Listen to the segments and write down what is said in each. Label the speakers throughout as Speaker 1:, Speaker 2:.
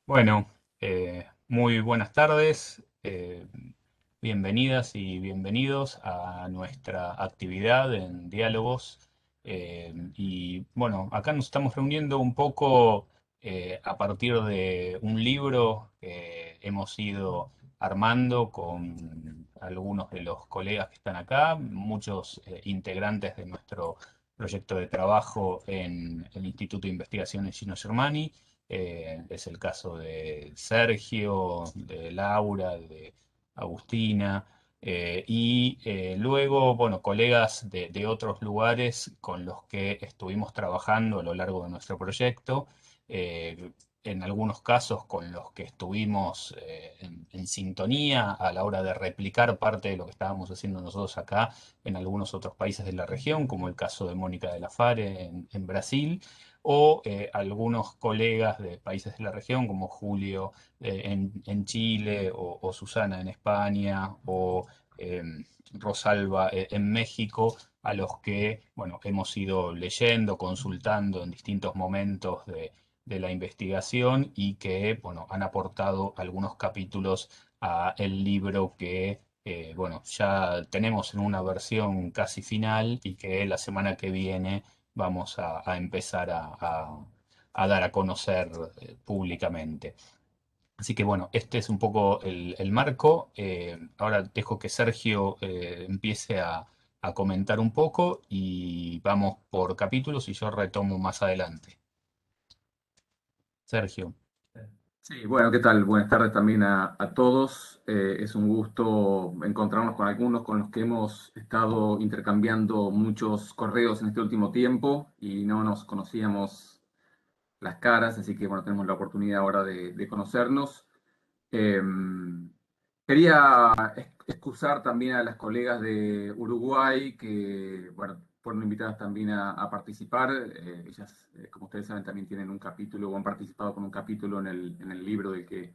Speaker 1: Bueno, muy buenas tardes, bienvenidas y bienvenidos a nuestra actividad en Diálogos. Y bueno, acá nos estamos reuniendo un poco a partir de un libro que hemos ido armando con algunos de los colegas que están acá, muchos integrantes de nuestro proyecto de trabajo en el Instituto de Investigaciones Gino Germani. Es el caso de Sergio, de Laura, de Agustina, y luego, bueno, colegas de otros lugares con los que estuvimos trabajando a lo largo de nuestro proyecto. eh, en algunos casos con los que estuvimos en sintonía a la hora de replicar parte de lo que estábamos haciendo nosotros acá en algunos otros países de la región, como el caso de Mónica de la Fare en Brasil, o algunos colegas de países de la región, como Julio en Chile, o Susana en España, o eh, Rosalba en México, a los que, bueno, hemos ido leyendo, consultando en distintos momentos de la investigación y que, bueno, han aportado algunos capítulos a el libro que, bueno, ya tenemos en una versión casi final y que la semana que viene vamos a empezar a dar a conocer públicamente. Así que bueno, este es un poco el marco. Ahora dejo que Sergio empiece a comentar un poco y vamos por capítulos y yo retomo más adelante. Sergio.
Speaker 2: Sí, bueno, ¿qué tal? Buenas tardes también a todos. Es un gusto encontrarnos con algunos con los que hemos estado intercambiando muchos correos en este último tiempo y no nos conocíamos las caras, así que bueno, tenemos la oportunidad ahora de conocernos. Eh, Quería excusar también a las colegas de Uruguay que, bueno, fueron invitadas también a participar. Ellas, como ustedes saben, también tienen un capítulo o han participado con un capítulo en el libro del que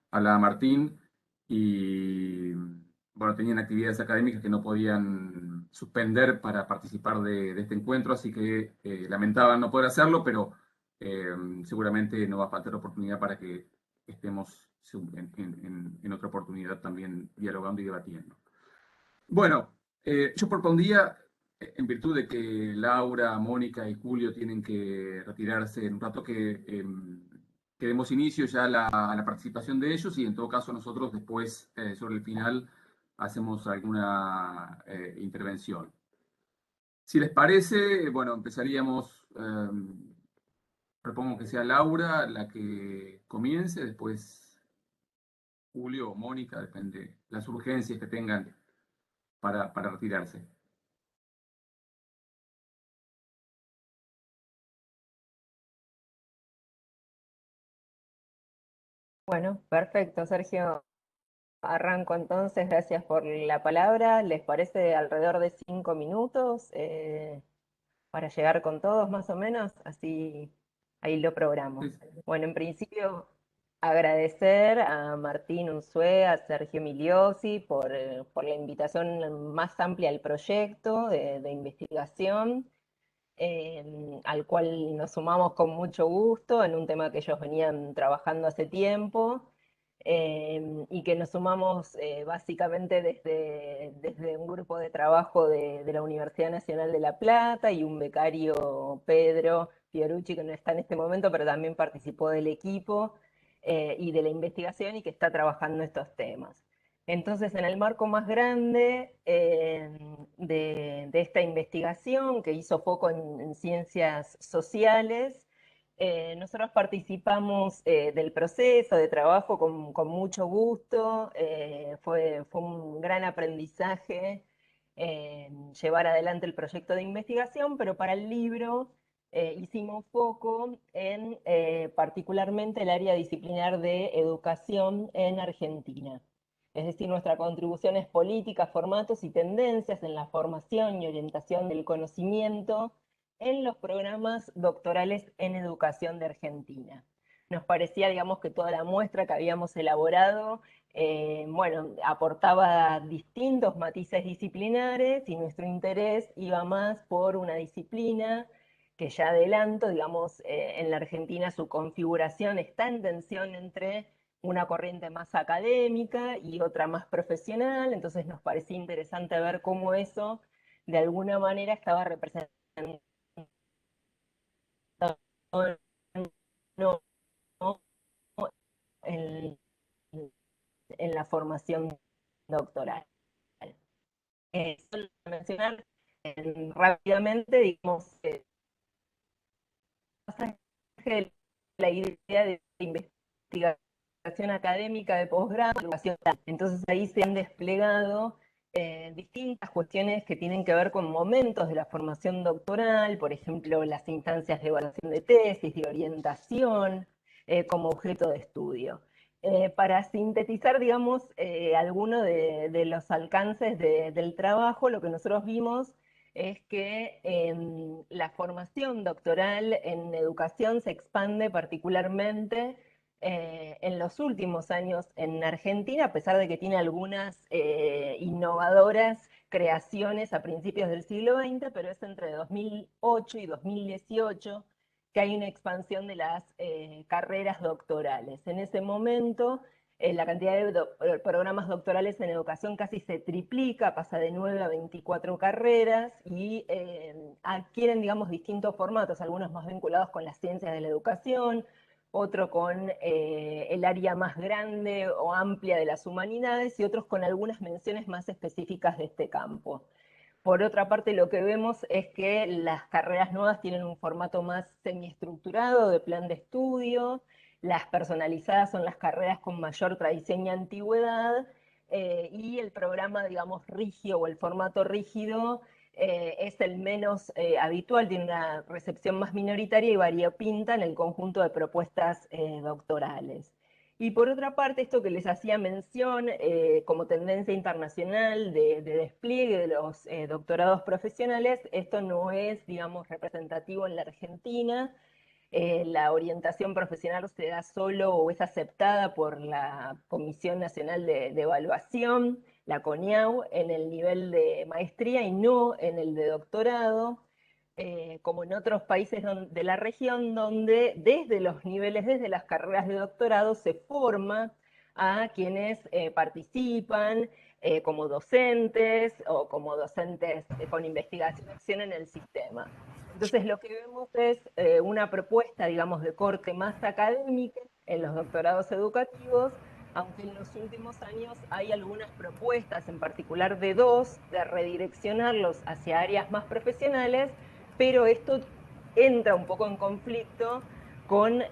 Speaker 2: hablaba Martín. Y, bueno, tenían actividades académicas que no podían suspender para participar de este encuentro, así que lamentaban no poder hacerlo, pero eh, seguramente no va a faltar oportunidad para que estemos en otra oportunidad también dialogando y debatiendo. Bueno, yo propondría, en virtud de que Laura, Mónica y Julio tienen que retirarse en un rato, que demos inicio ya a la participación de ellos y en todo caso nosotros después, sobre el final, hacemos alguna intervención. Si les parece, bueno, empezaríamos, propongo que sea Laura la que comience, después Julio o Mónica, depende las urgencias que tengan para retirarse.
Speaker 3: Bueno, perfecto, Sergio. Arranco entonces, gracias por la palabra. ¿Les parece alrededor de 5 minutos para llegar con todos más o menos? Así ahí lo programo. Bueno, en principio agradecer a Martín Unzué, a Sergio Miliosi por la invitación más amplia al proyecto de investigación, al cual nos sumamos con mucho gusto en un tema que ellos venían trabajando hace tiempo, y que nos sumamos básicamente desde un grupo de trabajo de la Universidad Nacional de La Plata y un becario, Pedro Fiorucci, que no está en este momento, pero también participó del equipo y de la investigación y que está trabajando estos temas. Entonces, en el marco más grande de esta investigación que hizo foco en ciencias sociales, nosotros participamos del proceso de trabajo con mucho gusto. Fue un gran aprendizaje llevar adelante el proyecto de investigación, pero para el libro hicimos foco en particularmente el área disciplinar de educación en Argentina. Es decir, nuestra contribución es política, formatos y tendencias en la formación y orientación del conocimiento en los programas doctorales en educación de Argentina. Nos parecía, digamos, que toda la muestra que habíamos elaborado, bueno, aportaba distintos matices disciplinares y nuestro interés iba más por una disciplina que ya adelanto, digamos, en la Argentina su configuración está en tensión entre una corriente más académica y otra más profesional, entonces nos parecía interesante ver cómo eso de alguna manera estaba representado no, en, en la formación doctoral. Solo mencionar rápidamente, digamos, la idea de investigación académica de posgrado, entonces ahí se han desplegado distintas cuestiones que tienen que ver con momentos de la formación doctoral, por ejemplo, las instancias de evaluación de tesis, de orientación, como objeto de estudio. Para sintetizar, digamos, algunos de los alcances del trabajo, lo que nosotros vimos es que la formación doctoral en educación se expande particularmente en los últimos años en Argentina, a pesar de que tiene algunas innovadoras creaciones a principios del siglo XX, pero es entre 2008 y 2018 que hay una expansión de las carreras doctorales. En ese momento, la cantidad de programas doctorales en educación casi se triplica, pasa de 9 a 24 carreras y adquieren, digamos, distintos formatos, algunos más vinculados con las ciencias de la educación, otro con el área más grande o amplia de las humanidades y otros con algunas menciones más específicas de este campo. Por otra parte, lo que vemos es que las carreras nuevas tienen un formato más semiestructurado de plan de estudio, las personalizadas son las carreras con mayor tradición y antigüedad, y el programa, digamos, rígido o el formato rígido es el menos habitual, tiene una recepción más minoritaria y variopinta en el conjunto de propuestas doctorales. Y por otra parte, esto que les hacía mención como tendencia internacional de despliegue de los doctorados profesionales, esto no es, digamos, representativo en la Argentina. La orientación profesional se da solo o es aceptada por la Comisión Nacional de Evaluación, la CONIAU, en el nivel de maestría y no en el de doctorado, como en otros países de la región, donde desde los niveles, desde las carreras de doctorado, se forma a quienes participan como docentes o como docentes con investigación en el sistema. Entonces lo que vemos es una propuesta, digamos, de corte más académica en los doctorados educativos, aunque en los últimos años hay algunas propuestas, en particular de dos, de redireccionarlos hacia áreas más profesionales, pero esto entra un poco en conflicto con,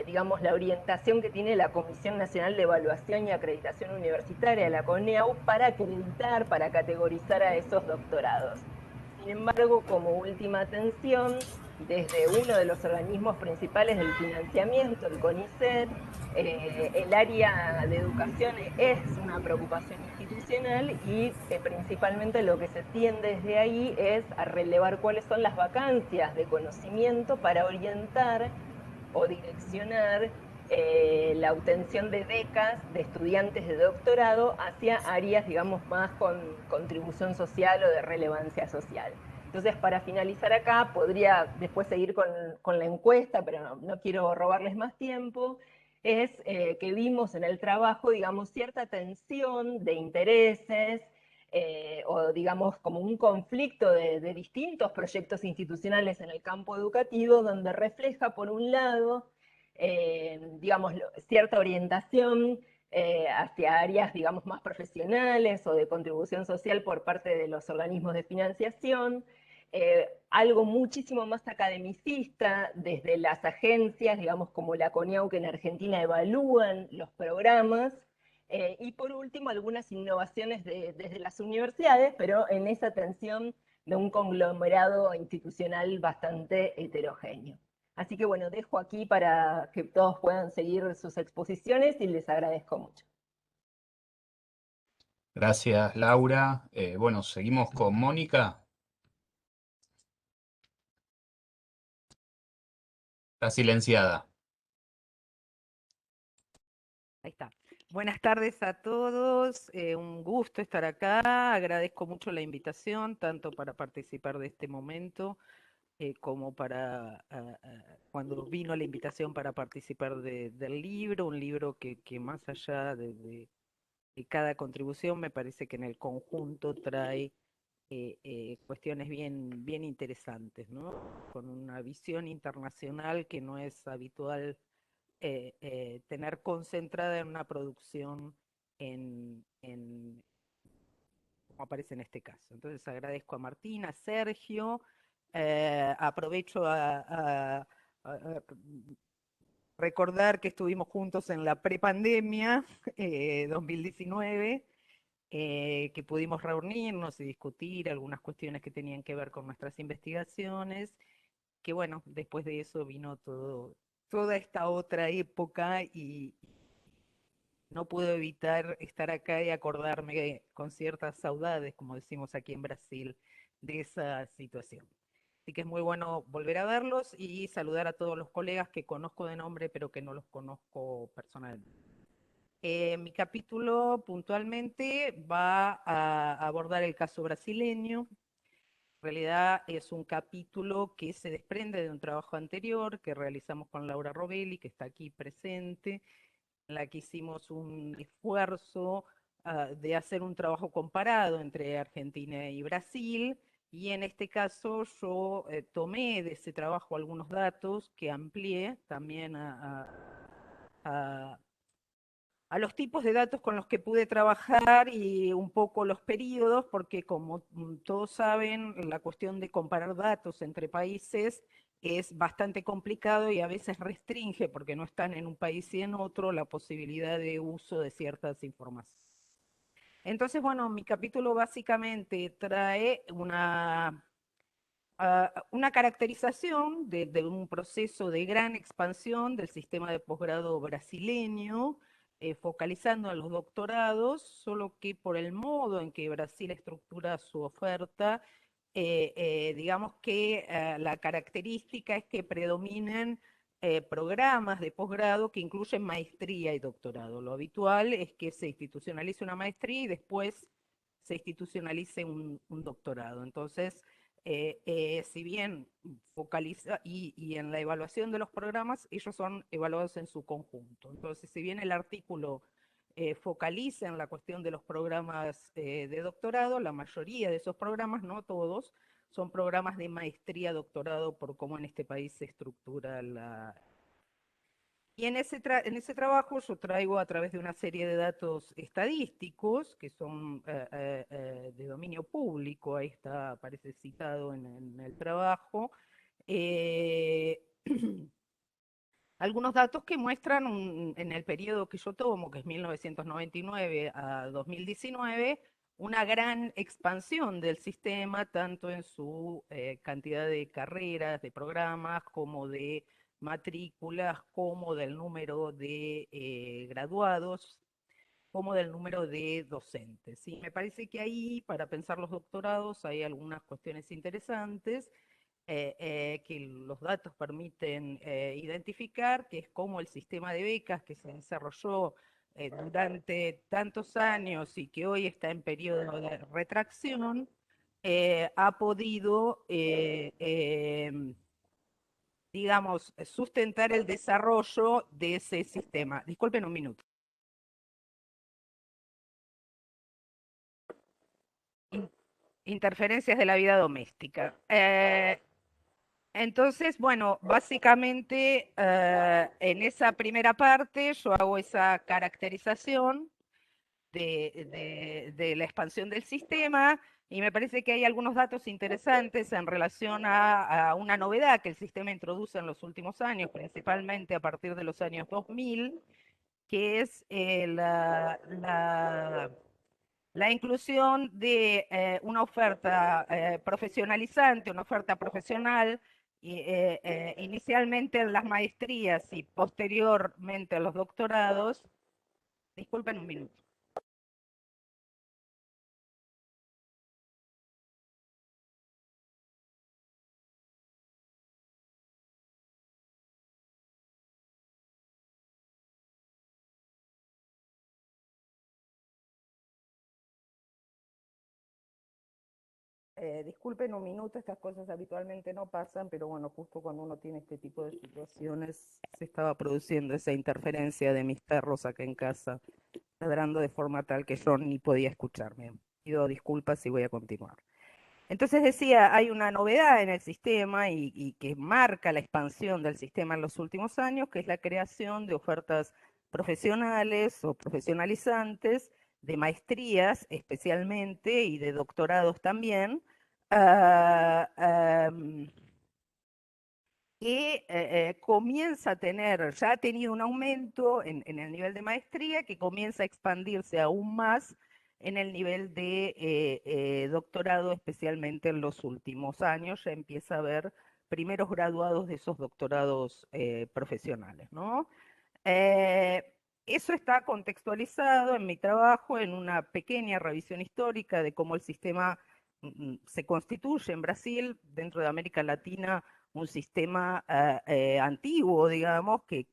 Speaker 3: digamos, la orientación que tiene la Comisión Nacional de Evaluación y Acreditación Universitaria, la CONEAU, para acreditar, para categorizar a esos doctorados. Sin embargo, como última atención, desde uno de los organismos principales del financiamiento, el CONICET, el área de educación es una preocupación institucional y principalmente lo que se tiende desde ahí es a relevar cuáles son las vacancias de conocimiento para orientar o direccionar la obtención de becas de estudiantes de doctorado hacia áreas, digamos, más con contribución social o de relevancia social. Entonces, para finalizar acá, podría después seguir con la encuesta, pero no quiero robarles más tiempo, es que vimos en el trabajo, digamos, cierta tensión de intereses, o digamos como un conflicto de distintos proyectos institucionales en el campo educativo, donde refleja, por un lado, digamos, cierta orientación hacia áreas, digamos, más profesionales o de contribución social por parte de los organismos de financiación, algo muchísimo más academicista desde las agencias, digamos, como la CONIAU, que en Argentina evalúan los programas, y por último, algunas innovaciones desde las universidades, pero en esa tensión de un conglomerado institucional bastante heterogéneo. Así que bueno, dejo aquí para que todos puedan seguir sus exposiciones y les agradezco mucho.
Speaker 1: Gracias, Laura. Bueno, seguimos con Mónica. Está silenciada.
Speaker 4: Ahí está. Buenas tardes a todos, un gusto estar acá, agradezco mucho la invitación, tanto para participar de este momento como para cuando vino la invitación para participar del libro, un libro que más allá de cada contribución, me parece que en el conjunto trae cuestiones bien interesantes, ¿no? Con una visión internacional que no es habitual tener concentrada en una producción como aparece en este caso. Entonces agradezco a Martina, a Sergio, aprovecho a recordar que estuvimos juntos en la prepandemia 2019, que pudimos reunirnos y discutir algunas cuestiones que tenían que ver con nuestras investigaciones, que bueno, después de eso vino toda esta otra época y no puedo evitar estar acá y acordarme con ciertas saudades, como decimos aquí en Brasil, de esa situación. Así que es muy bueno volver a verlos y saludar a todos los colegas que conozco de nombre, pero que no los conozco personalmente. Mi capítulo puntualmente va a abordar el caso brasileño. En realidad es un capítulo que se desprende de un trabajo anterior que realizamos con Laura Robelli, que está aquí presente, en la que hicimos un esfuerzo de hacer un trabajo comparado entre Argentina y Brasil. Y en este caso yo tomé de ese trabajo algunos datos que amplié también a a los tipos de datos con los que pude trabajar y un poco los periodos, porque como todos saben, la cuestión de comparar datos entre países es bastante complicado y a veces restringe, porque no están en un país y en otro, la posibilidad de uso de ciertas informaciones. Entonces, bueno, mi capítulo básicamente trae una caracterización de un proceso de gran expansión del sistema de posgrado brasileño, focalizando en los doctorados, solo que por el modo en que Brasil estructura su oferta, digamos que la característica es que predominen programas de posgrado que incluyen maestría y doctorado. Lo habitual es que se institucionalice una maestría y después se institucionalice un doctorado. Entonces, si bien focaliza y en la evaluación de los programas, ellos son evaluados en su conjunto. Entonces, si bien el artículo focaliza en la cuestión de los programas de doctorado, la mayoría de esos programas, no todos, son programas de maestría, doctorado, por cómo en este país se estructura la... Y en ese trabajo yo traigo a través de una serie de datos estadísticos que son de dominio público, ahí está, aparece citado en el trabajo, eh, algunos datos que muestran en el periodo que yo tomo, que es 1999 a 2019, una gran expansión del sistema, tanto en su cantidad de carreras, de programas, como de matrículas, como del número de graduados, como del número de docentes. ¿Sí? Me parece que ahí, para pensar los doctorados, hay algunas cuestiones interesantes que los datos permiten identificar, que es cómo el sistema de becas que se desarrolló durante tantos años y que hoy está en periodo de retracción, ha podido, digamos, sustentar el desarrollo de ese sistema. Disculpen un minuto. Interferencias de la vida doméstica. Entonces, bueno, básicamente en esa primera parte yo hago esa caracterización de la expansión del sistema y me parece que hay algunos datos interesantes en relación a una novedad que el sistema introduce en los últimos años, principalmente a partir de los años 2000, que es la inclusión de una oferta profesionalizante, una oferta profesional, inicialmente en las maestrías y posteriormente en los doctorados. Disculpen un minuto. Disculpen un minuto, estas cosas habitualmente no pasan, pero bueno, justo cuando uno tiene este tipo de situaciones se estaba produciendo esa interferencia de mis perros acá en casa, ladrando de forma tal que yo ni podía escucharme. Pido disculpas y voy a continuar. Entonces decía, hay una novedad en el sistema y que marca la expansión del sistema en los últimos años, que es la creación de ofertas profesionales o profesionalizantes, de maestrías especialmente y de doctorados también, ah, que comienza a tener, ya ha tenido un aumento en el nivel de maestría, que comienza a expandirse aún más en el nivel de doctorado, especialmente en los últimos años. Ya empieza a haber primeros graduados de esos doctorados profesionales, ¿no? Eh, Eso está contextualizado en mi trabajo en una pequeña revisión histórica de cómo el sistema se constituye en Brasil, dentro de América Latina, un sistema antiguo, digamos, que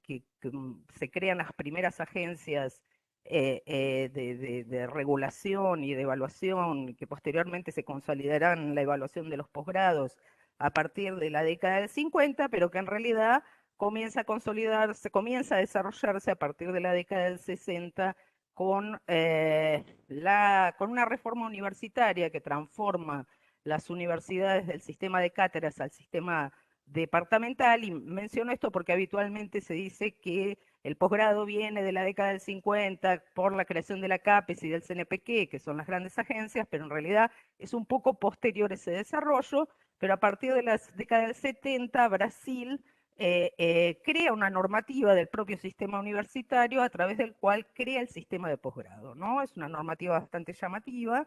Speaker 4: se crean las primeras agencias de regulación y de evaluación, que posteriormente se consolidarán en la evaluación de los posgrados a partir de la década del 50, pero que en realidad comienza a consolidarse, comienza a desarrollarse a partir de la década del 60 con una reforma universitaria que transforma las universidades del sistema de cátedras al sistema departamental. Y menciono esto porque habitualmente se dice que el posgrado viene de la década del 50 por la creación de la CAPES y del CNPq, que son las grandes agencias, pero en realidad es un poco posterior ese desarrollo. Pero a partir de la década del 70, Brasil crea una normativa del propio sistema universitario a través del cual crea el sistema de posgrado, ¿no? Es una normativa bastante llamativa,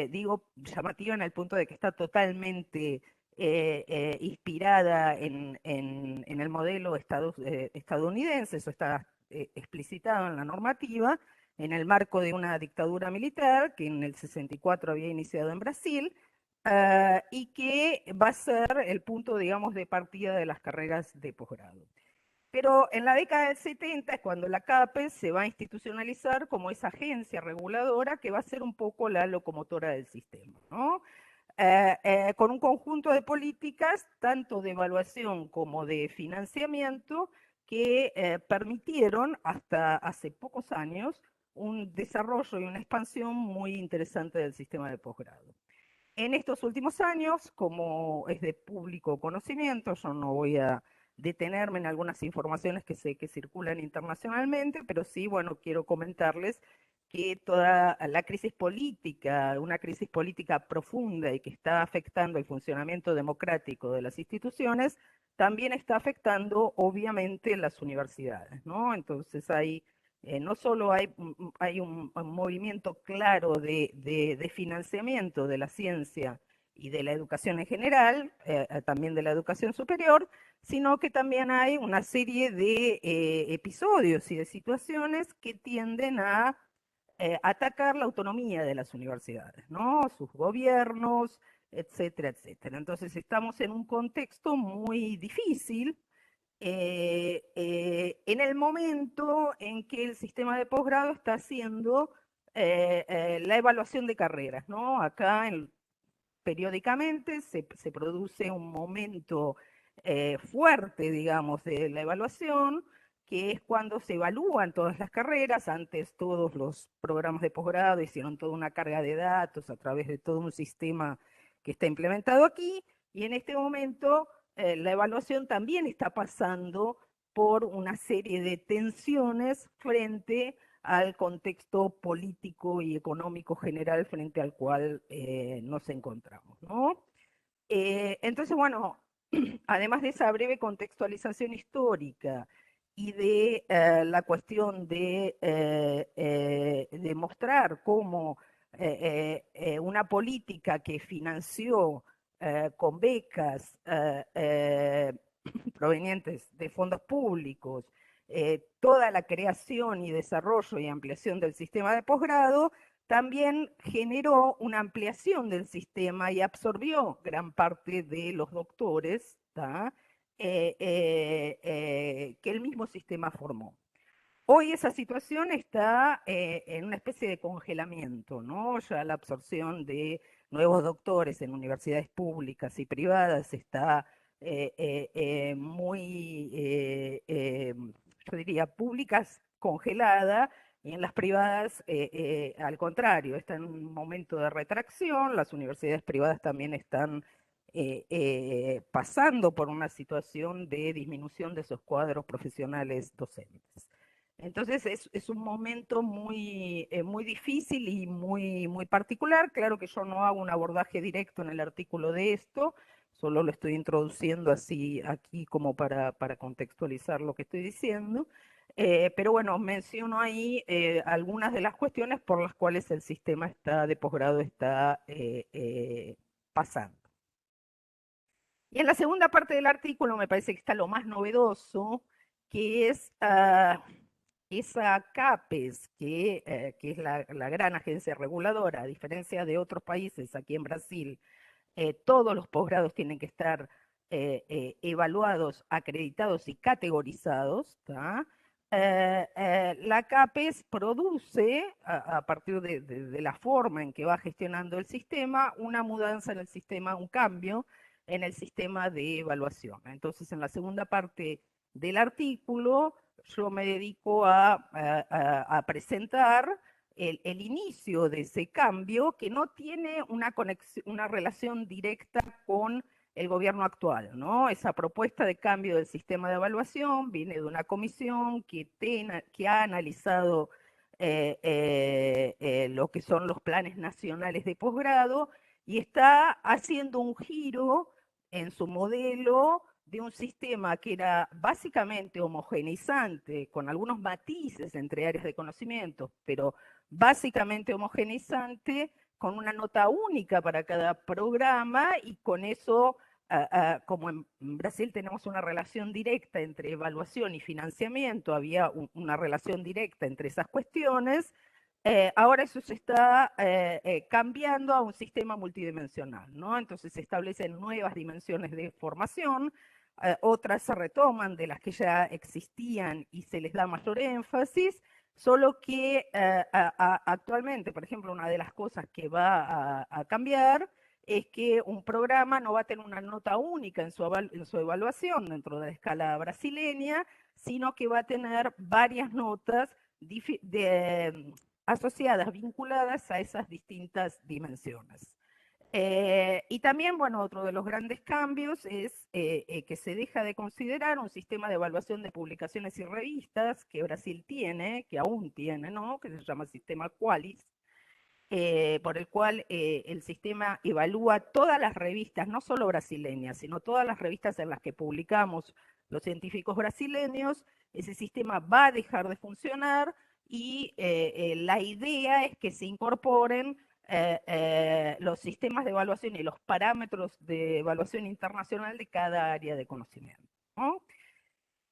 Speaker 4: digo llamativa en el punto de que está totalmente inspirada en el modelo estadounidense, eso está explicitado en la normativa, en el marco de una dictadura militar que en el 64 había iniciado en Brasil, y que va a ser el punto, digamos, de partida de las carreras de posgrado. Pero en la década del 70 es cuando la CAPES se va a institucionalizar como esa agencia reguladora que va a ser un poco la locomotora del sistema, ¿no? Con un conjunto de políticas, tanto de evaluación como de financiamiento, que permitieron hasta hace pocos años un desarrollo y una expansión muy interesante del sistema de posgrado. En estos últimos años, como es de público conocimiento, yo no voy a detenerme en algunas informaciones que sé que circulan internacionalmente, pero sí, bueno, quiero comentarles que toda la crisis política, una crisis política profunda y que está afectando el funcionamiento democrático de las instituciones, también está afectando, obviamente, las universidades, ¿no? Entonces no solo hay un movimiento claro de financiamiento de la ciencia y de la educación en general, también de la educación superior, sino que también hay una serie de episodios y de situaciones que tienden a atacar la autonomía de las universidades, ¿no? Sus gobiernos, etcétera, etcétera. Entonces estamos en un contexto muy difícil en el momento en que el sistema de posgrado está haciendo la evaluación de carreras, ¿no? Acá periódicamente se produce un momento fuerte, digamos, de la evaluación, que es cuando se evalúan todas las carreras. Antes todos los programas de posgrado hicieron toda una carga de datos a través de todo un sistema que está implementado aquí, y en este momento la evaluación también está pasando por una serie de tensiones frente al contexto político y económico general frente al cual nos encontramos, ¿no? Entonces, bueno, además de esa breve contextualización histórica y de la cuestión de mostrar cómo una política que financió con becas provenientes de fondos públicos toda la creación y desarrollo y ampliación del sistema de posgrado, también generó una ampliación del sistema y absorbió gran parte de los doctores que el mismo sistema formó. Hoy esa situación está en una especie de congelamiento, ¿no? Ya la absorción de nuevos doctores en universidades públicas y privadas está yo diría, públicas congelada, y en las privadas, al contrario, está en un momento de retracción. Las universidades privadas también están pasando por una situación de disminución de sus cuadros profesionales docentes. Entonces es un momento muy difícil y muy particular. Claro que yo no hago un abordaje directo en el artículo de esto, solo lo estoy introduciendo así aquí como para contextualizar lo que estoy diciendo. Pero bueno, menciono ahí algunas de las cuestiones por las cuales el sistema de posgrado está pasando. Y en la segunda parte del artículo me parece que está lo más novedoso, que es esa CAPES, que es la gran agencia reguladora. A diferencia de otros países, aquí en Brasil, todos los posgrados tienen que estar evaluados, acreditados y categorizados, ¿tá? La CAPES produce, a partir de la forma en que va gestionando el sistema, una mudanza en el sistema, un cambio en el sistema de evaluación. Entonces, en la segunda parte del artículo, yo me dedico a presentar el inicio de ese cambio, que no tiene una relación directa con el gobierno actual, ¿no? Esa propuesta de cambio del sistema de evaluación viene de una comisión que ha analizado lo que son los planes nacionales de posgrado y está haciendo un giro en su modelo de un sistema que era básicamente homogeneizante, con algunos matices entre áreas de conocimiento, pero básicamente homogeneizante, con una nota única para cada programa, y con eso, como en Brasil tenemos una relación directa entre evaluación y financiamiento, había una relación directa entre esas cuestiones. Ahora eso se está cambiando a un sistema multidimensional, ¿no? Entonces se establecen nuevas dimensiones de formación, otras se retoman de las que ya existían y se les da mayor énfasis, solo que actualmente, por ejemplo, una de las cosas que va a cambiar es que un programa no va a tener una nota única en su evaluación dentro de la escala brasileña, sino que va a tener varias notas asociadas, vinculadas a esas distintas dimensiones. Y también, bueno, otro de los grandes cambios es que se deja de considerar un sistema de evaluación de publicaciones y revistas que Brasil tiene, que aún tiene, ¿no? Que se llama sistema Qualis, por el cual el sistema evalúa todas las revistas, no solo brasileñas, sino todas las revistas en las que publicamos los científicos brasileños. Ese sistema va a dejar de funcionar y la idea es que se incorporen los sistemas de evaluación y los parámetros de evaluación internacional de cada área de conocimiento, ¿no?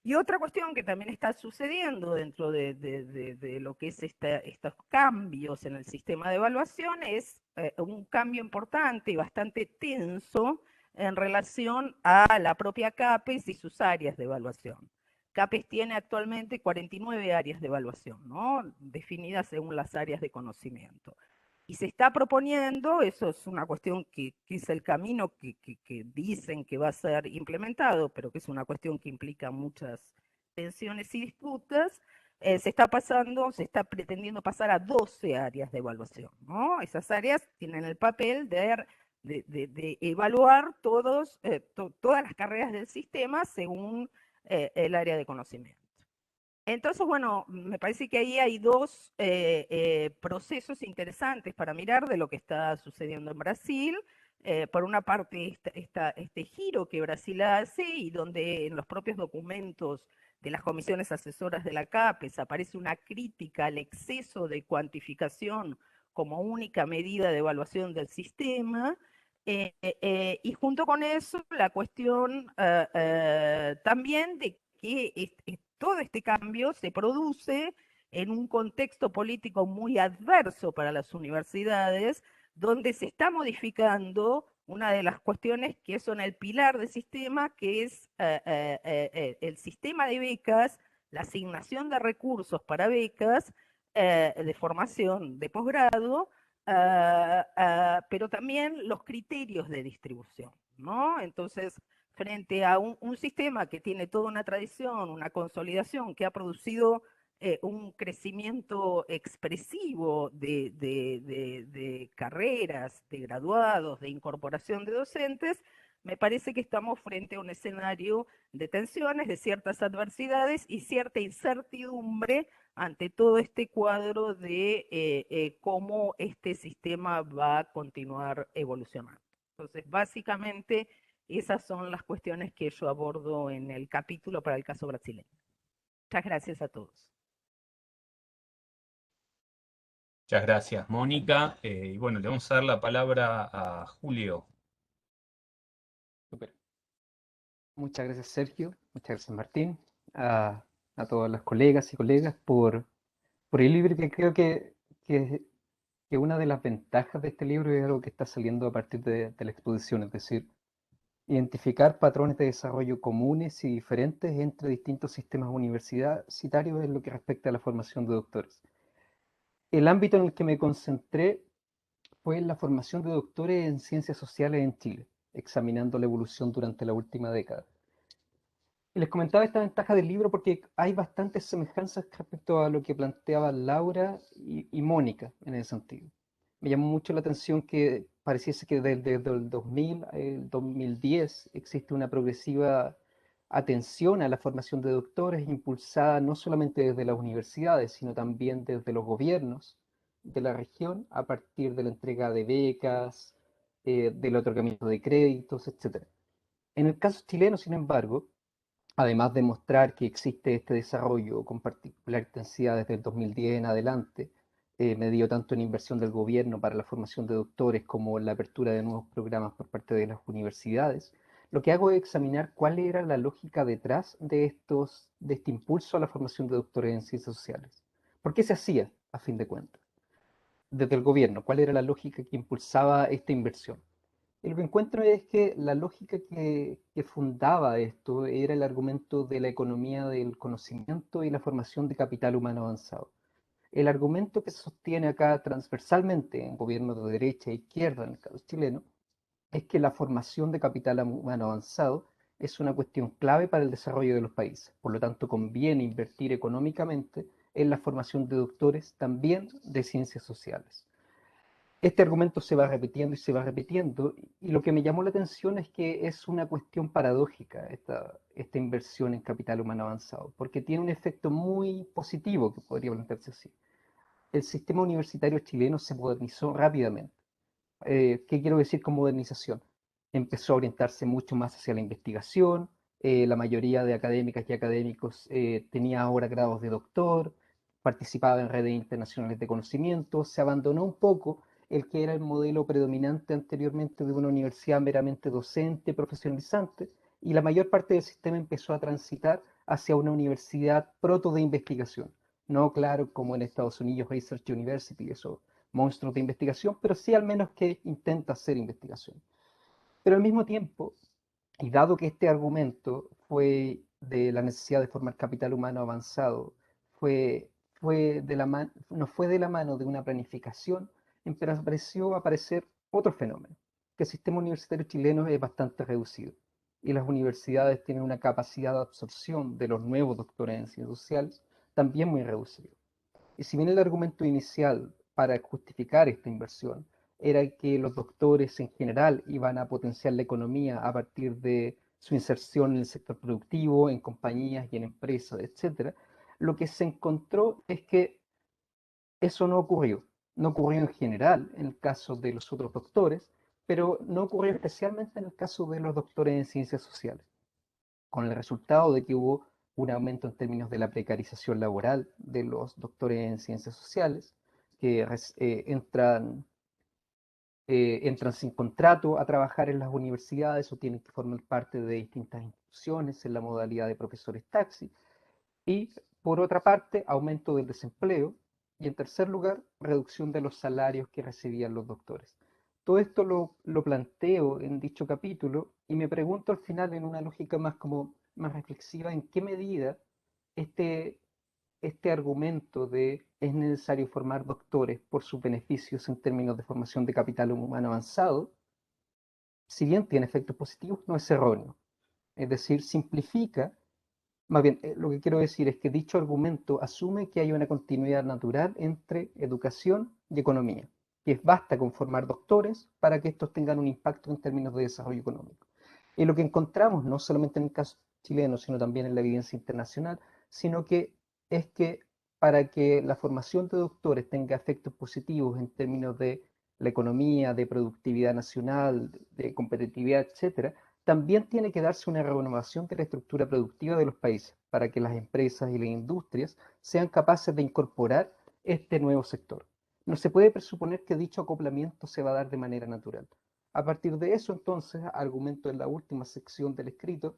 Speaker 4: Y otra cuestión que también está sucediendo dentro de lo que es estos cambios en el sistema de evaluación es un cambio importante y bastante tenso en relación a la propia CAPES y sus áreas de evaluación. CAPES tiene actualmente 49 áreas de evaluación, ¿no? Definidas según las áreas de conocimiento. Y se está proponiendo, eso es una cuestión que es el camino que dicen que va a ser implementado, pero que es una cuestión que implica muchas tensiones y disputas. Se está pretendiendo pasar a 12 áreas de evaluación, ¿no? Esas áreas tienen el papel de evaluar todas las carreras del sistema según el área de conocimiento. Entonces, bueno, me parece que ahí hay dos procesos interesantes para mirar de lo que está sucediendo en Brasil. Por una parte, este giro que Brasil hace, y donde en los propios documentos de las comisiones asesoras de la CAPES aparece una crítica al exceso de cuantificación como única medida de evaluación del sistema. Y junto con eso, la cuestión también de que todo este cambio se produce en un contexto político muy adverso para las universidades, donde se está modificando una de las cuestiones que son el pilar del sistema, que es el sistema de becas, la asignación de recursos para becas de formación de posgrado, pero también los criterios de distribución, ¿no? Entonces, frente a un sistema que tiene toda una tradición, una consolidación, que ha producido un crecimiento expresivo de carreras, de graduados, de incorporación de docentes, me parece que estamos frente a un escenario de tensiones, de ciertas adversidades y cierta incertidumbre ante todo este cuadro de cómo este sistema va a continuar evolucionando. Entonces, básicamente, esas son las cuestiones que yo abordo en el capítulo para el caso brasileño. Muchas gracias a todos.
Speaker 1: Muchas gracias, Mónica. Y bueno, le vamos a dar la palabra a Julio.
Speaker 5: Súper. Muchas gracias, Sergio. Muchas gracias, Martín. A, a todas las colegas y colegas por el libro, que creo que, que una de las ventajas de este libro es algo que está saliendo a partir de la exposición, es decir, identificar patrones de desarrollo comunes y diferentes entre distintos sistemas universitarios en lo que respecta a la formación de doctores. El ámbito en el que me concentré fue en la formación de doctores en ciencias sociales en Chile, examinando la evolución durante la última década. Y les comentaba esta ventaja del libro porque hay bastantes semejanzas respecto a lo que planteaban Laura y Mónica en ese sentido. Me llamó mucho la atención que pareciese que desde el 2000 al 2010 existe una progresiva atención a la formación de doctores impulsada no solamente desde las universidades, sino también desde los gobiernos de la región a partir de la entrega de becas, del otorgamiento de créditos, etc. En el caso chileno, sin embargo, además de mostrar que existe este desarrollo con particular intensidad desde el 2010 en adelante, medido tanto en inversión del gobierno para la formación de doctores como en la apertura de nuevos programas por parte de las universidades, lo que hago es examinar cuál era la lógica detrás de este impulso a la formación de doctores en ciencias sociales. ¿Por qué se hacía, a fin de cuentas? Desde el gobierno, ¿cuál era la lógica que impulsaba esta inversión? Y lo que encuentro es que la lógica que fundaba esto era el argumento de la economía del conocimiento y la formación de capital humano avanzado. El argumento que se sostiene acá transversalmente en gobiernos de derecha e izquierda, en el caso chileno, es que la formación de capital humano avanzado es una cuestión clave para el desarrollo de los países. Por lo tanto, conviene invertir económicamente en la formación de doctores también de ciencias sociales. Este argumento se va repitiendo y se va repitiendo, y lo que me llamó la atención es que es una cuestión paradójica esta inversión en capital humano avanzado, porque tiene un efecto muy positivo que podría plantearse así. El sistema universitario chileno se modernizó rápidamente. ¿Qué quiero decir con modernización? Empezó a orientarse mucho más hacia la investigación, la mayoría de académicas y académicos tenía ahora grados de doctor, participaba en redes internacionales de conocimiento, se abandonó un poco el que era el modelo predominante anteriormente de una universidad meramente docente, profesionalizante, y la mayor parte del sistema empezó a transitar hacia una universidad proto de investigación. No, claro, como en Estados Unidos, Research University, eso monstruos de investigación, pero sí al menos que intenta hacer investigación. Pero al mismo tiempo, y dado que este argumento fue de la necesidad de formar capital humano avanzado, no fue de la mano de una planificación, empezó a aparecer otro fenómeno, que el sistema universitario chileno es bastante reducido y las universidades tienen una capacidad de absorción de los nuevos doctores en ciencias sociales también muy reducida. Y si bien el argumento inicial para justificar esta inversión era que los doctores en general iban a potenciar la economía a partir de su inserción en el sector productivo, en compañías y en empresas, etc., lo que se encontró es que eso no ocurrió. No ocurrió en general en el caso de los otros doctores, pero no ocurrió especialmente en el caso de los doctores en ciencias sociales, con el resultado de que hubo un aumento en términos de la precarización laboral de los doctores en ciencias sociales, que entran sin contrato a trabajar en las universidades o tienen que formar parte de distintas instituciones en la modalidad de profesores taxi. Y por otra parte, aumento del desempleo. Y en tercer lugar, reducción de los salarios que recibían los doctores. Todo esto lo planteo en dicho capítulo y me pregunto al final en una lógica más reflexiva en qué medida este, este argumento de es necesario formar doctores por sus beneficios en términos de formación de capital humano avanzado, si bien tiene efectos positivos, no es erróneo. Es decir, simplifica, más bien, lo que quiero decir es que dicho argumento asume que hay una continuidad natural entre educación y economía, que basta con formar doctores para que estos tengan un impacto en términos de desarrollo económico. Y lo que encontramos, no solamente en el caso chileno, sino también en la evidencia internacional, sino que es que para que la formación de doctores tenga efectos positivos en términos de la economía, de productividad nacional, de competitividad, etcétera, también tiene que darse una renovación de la estructura productiva de los países para que las empresas y las industrias sean capaces de incorporar este nuevo sector. No se puede presuponer que dicho acoplamiento se va a dar de manera natural. A partir de eso, entonces, argumento en la última sección del escrito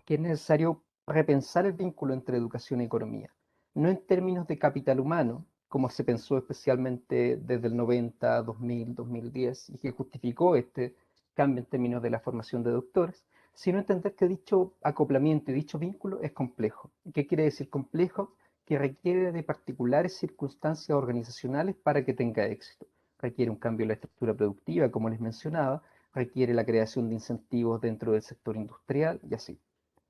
Speaker 5: que es necesario repensar el vínculo entre educación y economía, no en términos de capital humano, como se pensó especialmente desde el 90, 2000, 2010, y que justificó este cambio en términos de la formación de doctores, sino entender que dicho acoplamiento y dicho vínculo es complejo. ¿Qué quiere decir complejo? Que requiere de particulares circunstancias organizacionales para que tenga éxito. Requiere un cambio en la estructura productiva, como les mencionaba, requiere la creación de incentivos dentro del sector industrial y así.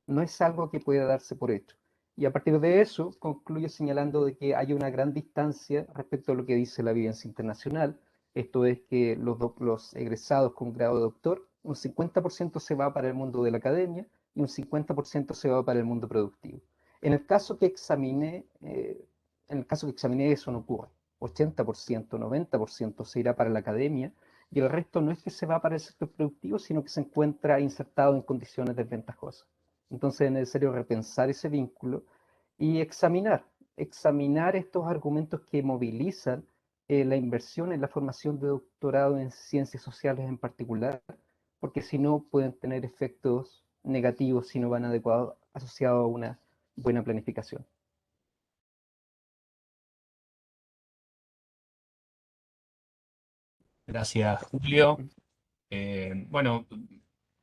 Speaker 5: No es algo que pueda darse por hecho. Y a partir de eso, concluyo señalando de que hay una gran distancia respecto a lo que dice la evidencia internacional. Esto es que los egresados con grado de doctor, un 50% se va para el mundo de la academia y un 50% se va para el mundo productivo. En el caso que examiné, eso no ocurre. 80%, 90% se irá para la academia y el resto no es que se va para el sector productivo, sino que se encuentra insertado en condiciones desventajosas. Entonces es necesario repensar ese vínculo y examinar estos argumentos que movilizan la inversión en la formación de doctorado en ciencias sociales en particular, porque si no pueden tener efectos negativos si no van adecuados asociados a una buena planificación.
Speaker 1: Gracias, Julio. Bueno,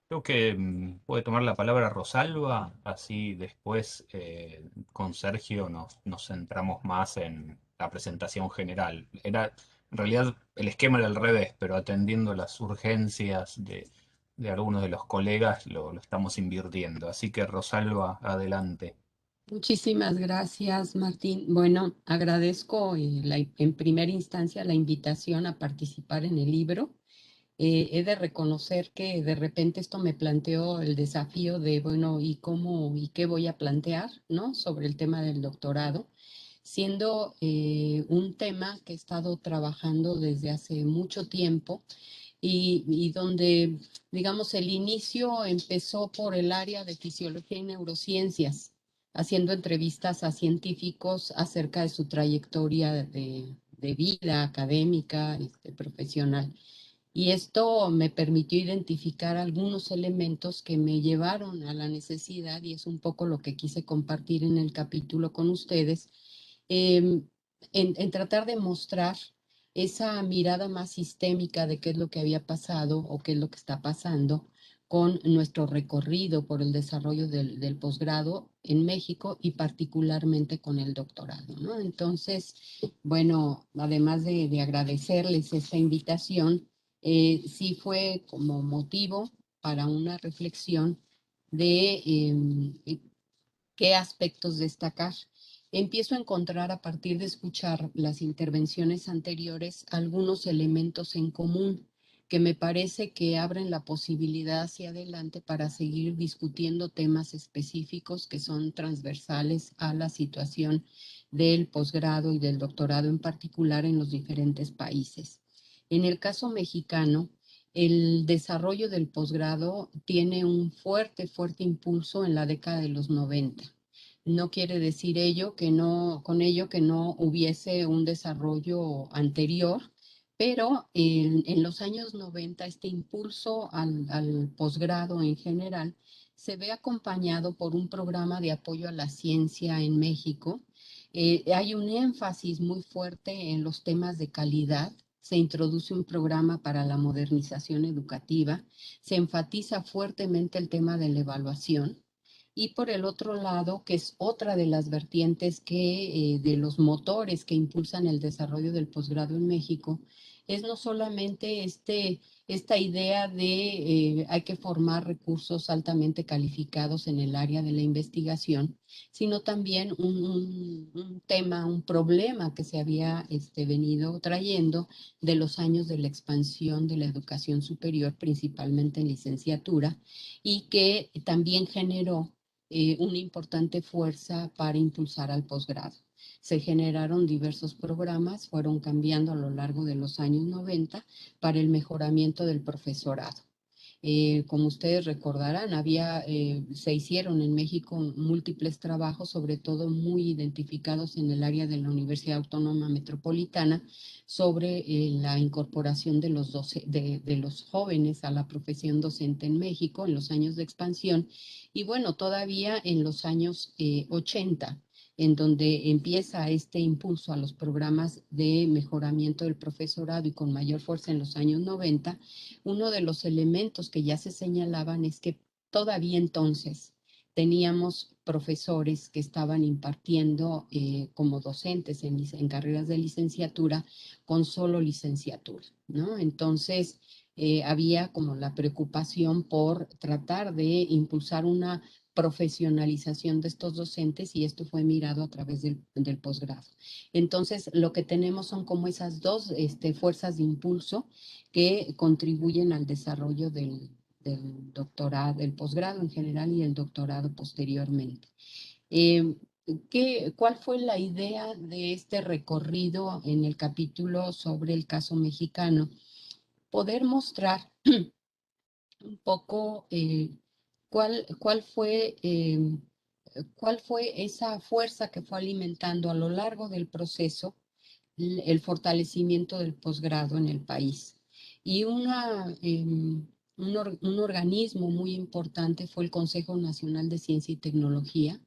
Speaker 1: creo que puede tomar la palabra Rosalba, así después con Sergio nos centramos más en la presentación general. En realidad el esquema era al revés, pero atendiendo las urgencias de algunos de los colegas lo estamos invirtiendo. Así que Rosalba, adelante.
Speaker 6: Muchísimas gracias, Martín. Bueno, agradezco en primera instancia la invitación a participar en el libro. He de reconocer que de repente esto me planteó el desafío de, bueno, ¿y cómo y qué voy a plantear, ¿no? Sobre el tema del doctorado, siendo un tema que he estado trabajando desde hace mucho tiempo y donde, digamos, el inicio empezó por el área de fisiología y neurociencias, haciendo entrevistas a científicos acerca de su trayectoria de vida académica, profesional. Y esto me permitió identificar algunos elementos que me llevaron a la necesidad, y es un poco lo que quise compartir en el capítulo con ustedes, em, en tratar de mostrar esa mirada más sistémica de qué es lo que había pasado o qué es lo que está pasando con nuestro recorrido por el desarrollo del posgrado en México y particularmente con el doctorado, ¿no? Entonces, bueno, además de agradecerles esta invitación, sí fue como motivo para una reflexión de qué aspectos destacar. Empiezo a encontrar a partir de escuchar las intervenciones anteriores algunos elementos en común que me parece que abren la posibilidad hacia adelante para seguir discutiendo temas específicos que son transversales a la situación del posgrado y del doctorado en particular en los diferentes países. En el caso mexicano, el desarrollo del posgrado tiene un fuerte impulso en la década de los 90. No quiere decir con ello que no hubiese un desarrollo anterior, pero en los años 90 este impulso al posgrado en general se ve acompañado por un programa de apoyo a la ciencia en México. Hay un énfasis muy fuerte en los temas de calidad. Se introduce un programa para la modernización educativa, se enfatiza fuertemente el tema de la evaluación. y por el otro lado, que es otra de las vertientes de los motores que impulsan el desarrollo del posgrado en México, es no solamente esta idea de hay que formar recursos altamente calificados en el área de la investigación, sino también un tema, un problema que se había venido trayendo de los años de la expansión de la educación superior, principalmente en licenciatura, y que también generó una importante fuerza para impulsar al posgrado. Se generaron diversos programas, fueron cambiando a lo largo de los años 90 para el mejoramiento del profesorado. Como ustedes recordarán, se hicieron en México múltiples trabajos, sobre todo muy identificados en el área de la Universidad Autónoma Metropolitana, sobre la incorporación de los jóvenes a la profesión docente en México en los años de expansión. Y bueno, todavía en los años 80, en donde empieza este impulso a los programas de mejoramiento del profesorado y con mayor fuerza en los años 90, uno de los elementos que ya se señalaban es que todavía entonces teníamos profesores que estaban impartiendo como docentes en carreras de licenciatura con solo licenciatura, ¿no? Entonces, había como la preocupación por tratar de impulsar una profesionalización de estos docentes y esto fue mirado a través del posgrado. Entonces, lo que tenemos son como esas dos fuerzas de impulso que contribuyen al desarrollo del doctorado, del posgrado en general y el doctorado posteriormente. ¿Cuál fue la idea de este recorrido en el capítulo sobre el caso mexicano? Poder mostrar un poco cuál fue esa fuerza que fue alimentando a lo largo del proceso el fortalecimiento del posgrado en el país. Y un organismo muy importante fue el Consejo Nacional de Ciencia y Tecnología,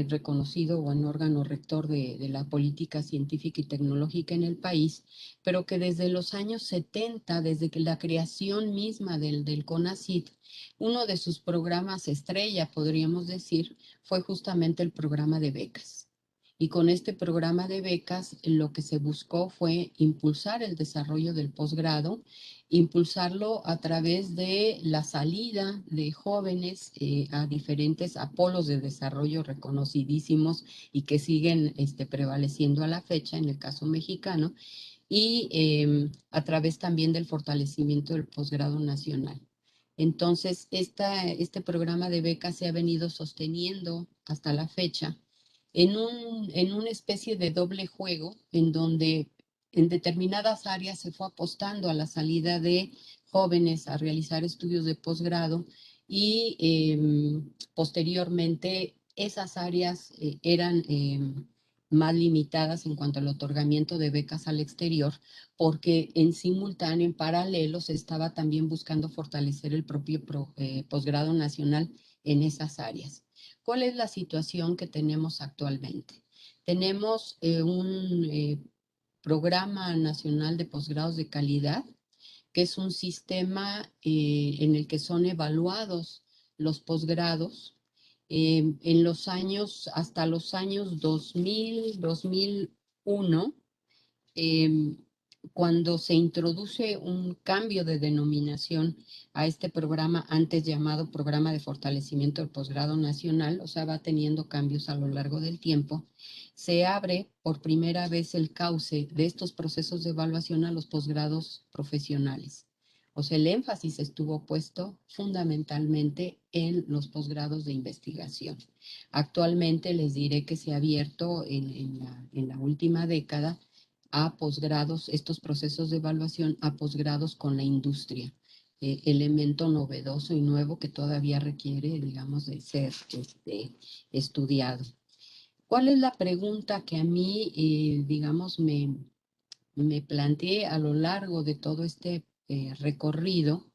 Speaker 6: reconocido buen órgano rector de la política científica y tecnológica en el país, pero que desde los años 70, desde que la creación misma del CONACYT, uno de sus programas estrella, podríamos decir, fue justamente el programa de becas. Y con este programa de becas, lo que se buscó fue impulsar el desarrollo del posgrado, impulsarlo a través de la salida de jóvenes a diferentes polos de desarrollo reconocidísimos y que siguen prevaleciendo a la fecha en el caso mexicano, y a través también del fortalecimiento del posgrado nacional. Entonces, este programa de becas se ha venido sosteniendo hasta la fecha en una especie de doble juego en donde en determinadas áreas se fue apostando a la salida de jóvenes a realizar estudios de posgrado y posteriormente esas áreas eran más limitadas en cuanto al otorgamiento de becas al exterior, porque en simultáneo, en paralelo, se estaba también buscando fortalecer el propio posgrado nacional en esas áreas. ¿Cuál es la situación que tenemos actualmente? Tenemos un Programa Nacional de Posgrados de Calidad, que es un sistema en el que son evaluados los posgrados en los años, hasta los años 2000, 2001, cuando se introduce un cambio de denominación a este programa, antes llamado Programa de Fortalecimiento del Posgrado Nacional, o sea, va teniendo cambios a lo largo del tiempo, se abre por primera vez el cauce de estos procesos de evaluación a los posgrados profesionales. O sea, el énfasis estuvo puesto fundamentalmente en los posgrados de investigación. Actualmente les diré que se ha abierto en la última década a posgrados, estos procesos de evaluación a posgrados con la industria, elemento novedoso y nuevo que todavía requiere, digamos, de ser estudiado. ¿Cuál es la pregunta que a mí, digamos, me planteé a lo largo de todo este recorrido?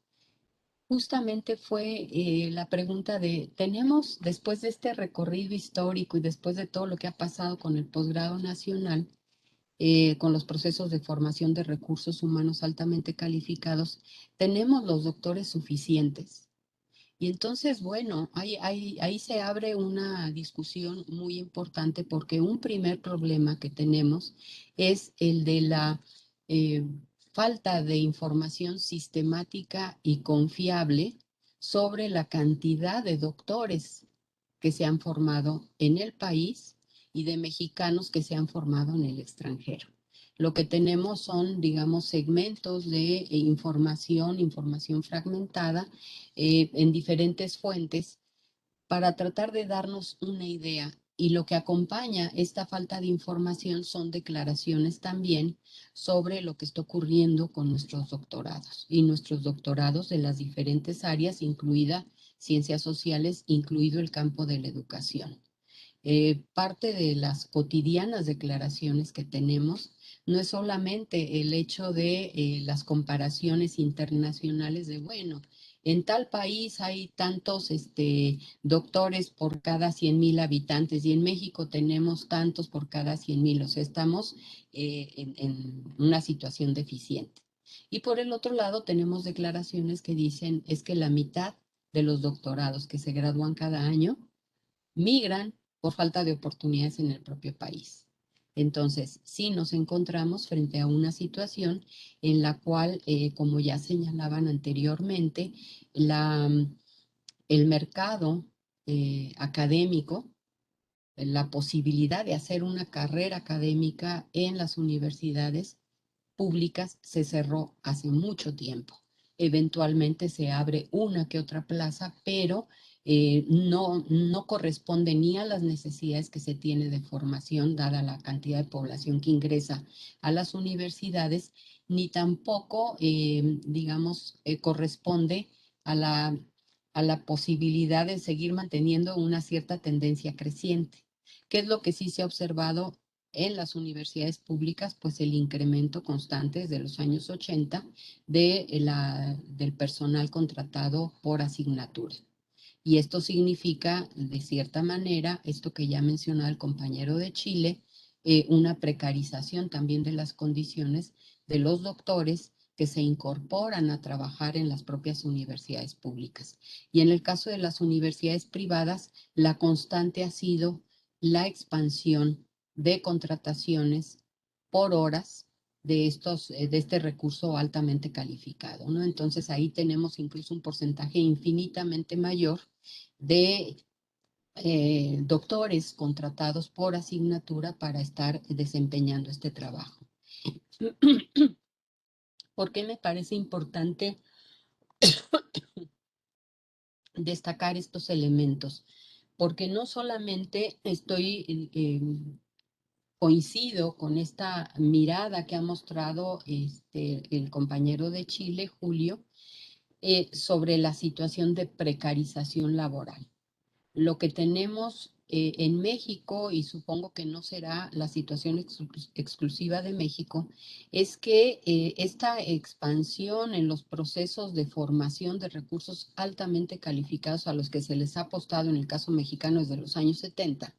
Speaker 6: Justamente fue la pregunta tenemos, después de este recorrido histórico y después de todo lo que ha pasado con el posgrado nacional, con los procesos de formación de recursos humanos altamente calificados, ¿tenemos los doctores suficientes? Y entonces, bueno, ahí se abre una discusión muy importante porque un primer problema que tenemos es el de la eh, falta de información sistemática y confiable sobre la cantidad de doctores que se han formado en el país y de mexicanos que se han formado en el extranjero. Lo que tenemos son, digamos, segmentos de información fragmentada en diferentes fuentes para tratar de darnos una idea. Y lo que acompaña esta falta de información son declaraciones también sobre lo que está ocurriendo con nuestros doctorados y nuestros doctorados de las diferentes áreas, incluida ciencias sociales, incluido el campo de la educación. Parte de las cotidianas declaraciones que tenemos no es solamente el hecho de las comparaciones internacionales de, bueno, en tal país hay tantos doctores por cada 100,000 habitantes y en México tenemos tantos por cada 100,000, o sea, estamos en una situación deficiente. Y por el otro lado tenemos declaraciones que dicen es que la mitad de los doctorados que se gradúan cada año migran por falta de oportunidades en el propio país. Entonces, sí nos encontramos frente a una situación en la cual, como ya señalaban anteriormente, el mercado académico, la posibilidad de hacer una carrera académica en las universidades públicas se cerró hace mucho tiempo. Eventualmente se abre una que otra plaza, pero no corresponde ni a las necesidades que se tiene de formación, dada la cantidad de población que ingresa a las universidades, ni tampoco, digamos, corresponde a la posibilidad de seguir manteniendo una cierta tendencia creciente. ¿Qué es lo que sí se ha observado en las universidades públicas? Pues el incremento constante desde los años 80 del personal contratado por asignatura. Y esto significa, de cierta manera, esto que ya mencionaba el compañero de Chile, una precarización también de las condiciones de los doctores que se incorporan a trabajar en las propias universidades públicas. Y en el caso de las universidades privadas, la constante ha sido la expansión de contrataciones por horas de este recurso altamente calificado, ¿no? Entonces ahí tenemos incluso un porcentaje infinitamente mayor de doctores contratados por asignatura para estar desempeñando este trabajo. ¿Por qué me parece importante destacar estos elementos? Porque no solamente coincido con esta mirada que ha mostrado el compañero de Chile, Julio, sobre la situación de precarización laboral. Lo que tenemos en México, y supongo que no será la situación exclusiva de México, es que esta expansión en los procesos de formación de recursos altamente calificados a los que se les ha apostado en el caso mexicano desde los años 70,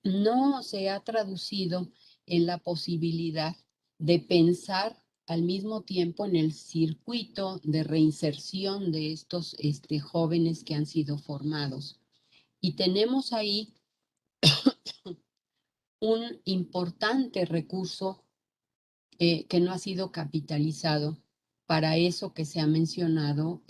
Speaker 6: no se ha traducido en la posibilidad de pensar al mismo tiempo en el circuito de reinserción de estos jóvenes que han sido formados. Y tenemos ahí un importante recurso que no ha sido capitalizado para eso que se ha mencionado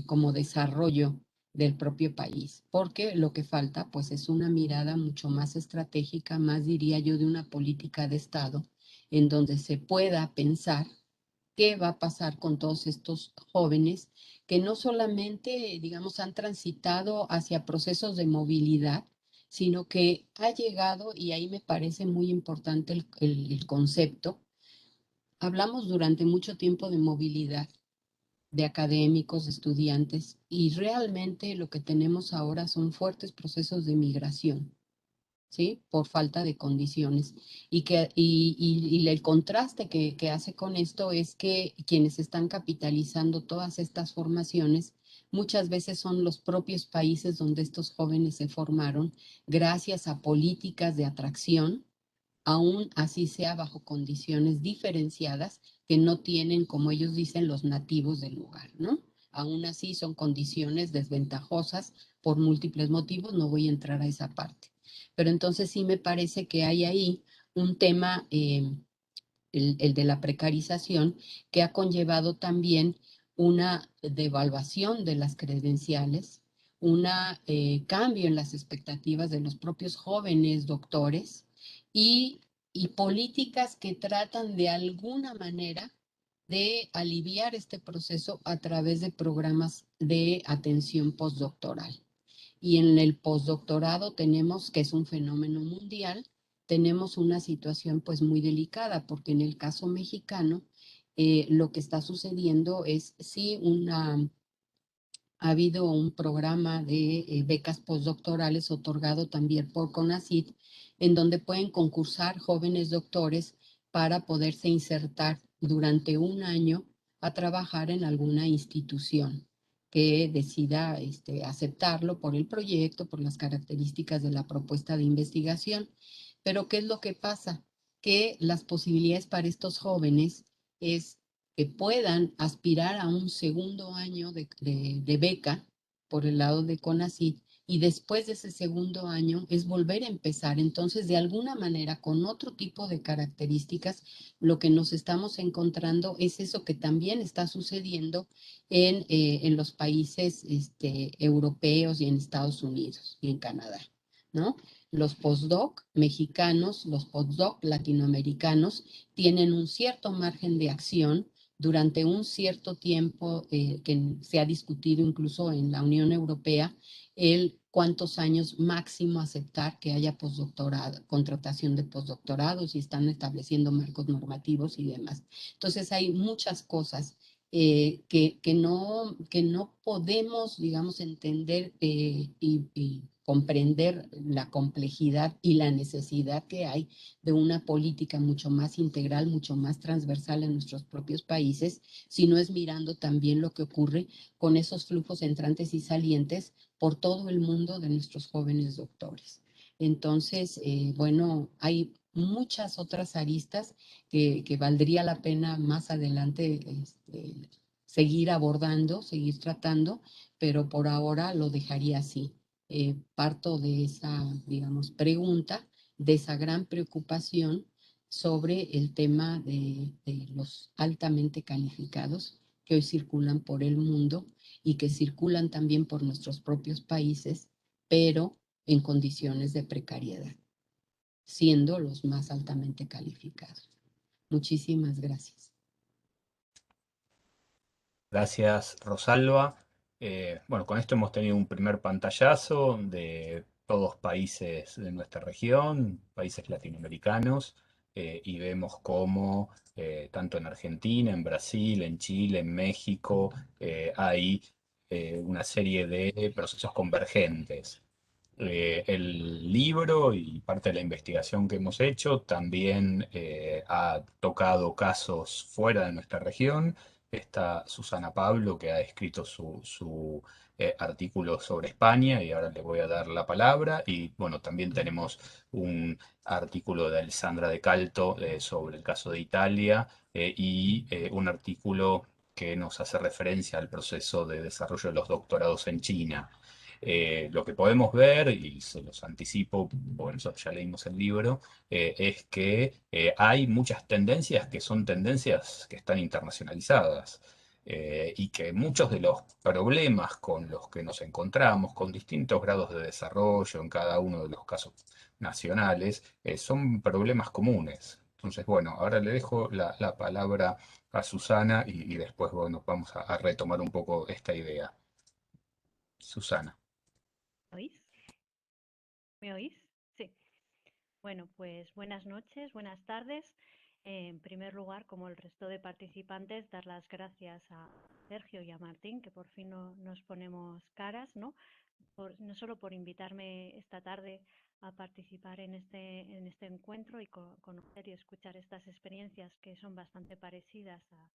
Speaker 6: como desarrollo del propio país, porque lo que falta pues es una mirada mucho más estratégica, más diría yo de una política de Estado, en donde se pueda pensar qué va a pasar con todos estos jóvenes que no solamente, digamos, han transitado hacia procesos de movilidad, sino que ha llegado, y ahí me parece muy importante el concepto. Hablamos durante mucho tiempo de movilidad, de académicos, de estudiantes, y realmente lo que tenemos ahora son fuertes procesos de migración, ¿sí? Por falta de condiciones. Y el contraste que hace con esto es que quienes están capitalizando todas estas formaciones muchas veces son los propios países donde estos jóvenes se formaron gracias a políticas de atracción, aún así sea bajo condiciones diferenciadas que no tienen, como ellos dicen, los nativos del lugar, ¿no? Aún así son condiciones desventajosas por múltiples motivos, no voy a entrar a esa parte. Pero entonces sí me parece que hay ahí un tema, el de la precarización, que ha conllevado también una devaluación de las credenciales, un cambio en las expectativas de los propios jóvenes doctores y, y políticas que tratan de alguna manera de aliviar este proceso a través de programas de atención postdoctoral. Y en el postdoctorado tenemos, que es un fenómeno mundial, tenemos una situación pues muy delicada, porque en el caso mexicano lo que está sucediendo es sí ha habido un programa de becas postdoctorales otorgado también por CONACYT, en donde pueden concursar jóvenes doctores para poderse insertar durante un año a trabajar en alguna institución que decida aceptarlo por el proyecto, por las características de la propuesta de investigación. Pero ¿qué es lo que pasa? Que las posibilidades para estos jóvenes es que puedan aspirar a un segundo año de beca por el lado de CONACYT, y después de ese segundo año es volver a empezar. Entonces, de alguna manera, con otro tipo de características, lo que nos estamos encontrando es eso que también está sucediendo en los países europeos y en Estados Unidos y en Canadá, ¿no? Los postdoc mexicanos, los postdoc latinoamericanos tienen un cierto margen de acción durante un cierto tiempo, que se ha discutido incluso en la Unión Europea, el cuántos años máximo aceptar que haya postdoctorado, contratación de postdoctorados, y están estableciendo marcos normativos y demás. Entonces hay muchas cosas que no podemos, digamos, entender y comprender la complejidad y la necesidad que hay de una política mucho más integral, mucho más transversal en nuestros propios países, sino es mirando también lo que ocurre con esos flujos entrantes y salientes por todo el mundo de nuestros jóvenes doctores. Entonces, bueno, hay muchas otras aristas que valdría la pena más adelante seguir abordando, seguir tratando, pero por ahora lo dejaría así. Parto de esa, digamos, pregunta, de esa gran preocupación sobre el tema de los altamente calificados que hoy circulan por el mundo y que circulan también por nuestros propios países, pero en condiciones de precariedad, siendo los más altamente calificados. Muchísimas gracias.
Speaker 1: Gracias, Rosalba. Bueno, con esto hemos tenido un primer pantallazo de todos países de nuestra región, países latinoamericanos, y vemos cómo tanto en Argentina, en Brasil, en Chile, en México, hay una serie de procesos convergentes. El libro y parte de la investigación que hemos hecho también ha tocado casos fuera de nuestra región. Está Susana Pablo, que ha escrito su artículo sobre España, y ahora le voy a dar la palabra. Y bueno, también tenemos un artículo de Alessandra De Calto sobre el caso de Italia, y un artículo que nos hace referencia al proceso de desarrollo de los doctorados en China. Lo que podemos ver, y se los anticipo, porque nosotros ya leímos el libro, es que hay muchas tendencias que son tendencias que están internacionalizadas, y que muchos de los problemas con los que nos encontramos, con distintos grados de desarrollo en cada uno de los casos nacionales, son problemas comunes. Entonces, bueno, ahora le dejo la palabra a Susana, y después, bueno, vamos a retomar un poco esta idea. Susana.
Speaker 7: ¿Me oís? ¿Me oís? Sí. Bueno, pues buenas noches, buenas tardes. En primer lugar, como el resto de participantes, dar las gracias a Sergio y a Martín, que por fin nos ponemos caras, ¿no? No solo por invitarme esta tarde a participar en este encuentro y conocer y escuchar estas experiencias que son bastante parecidas a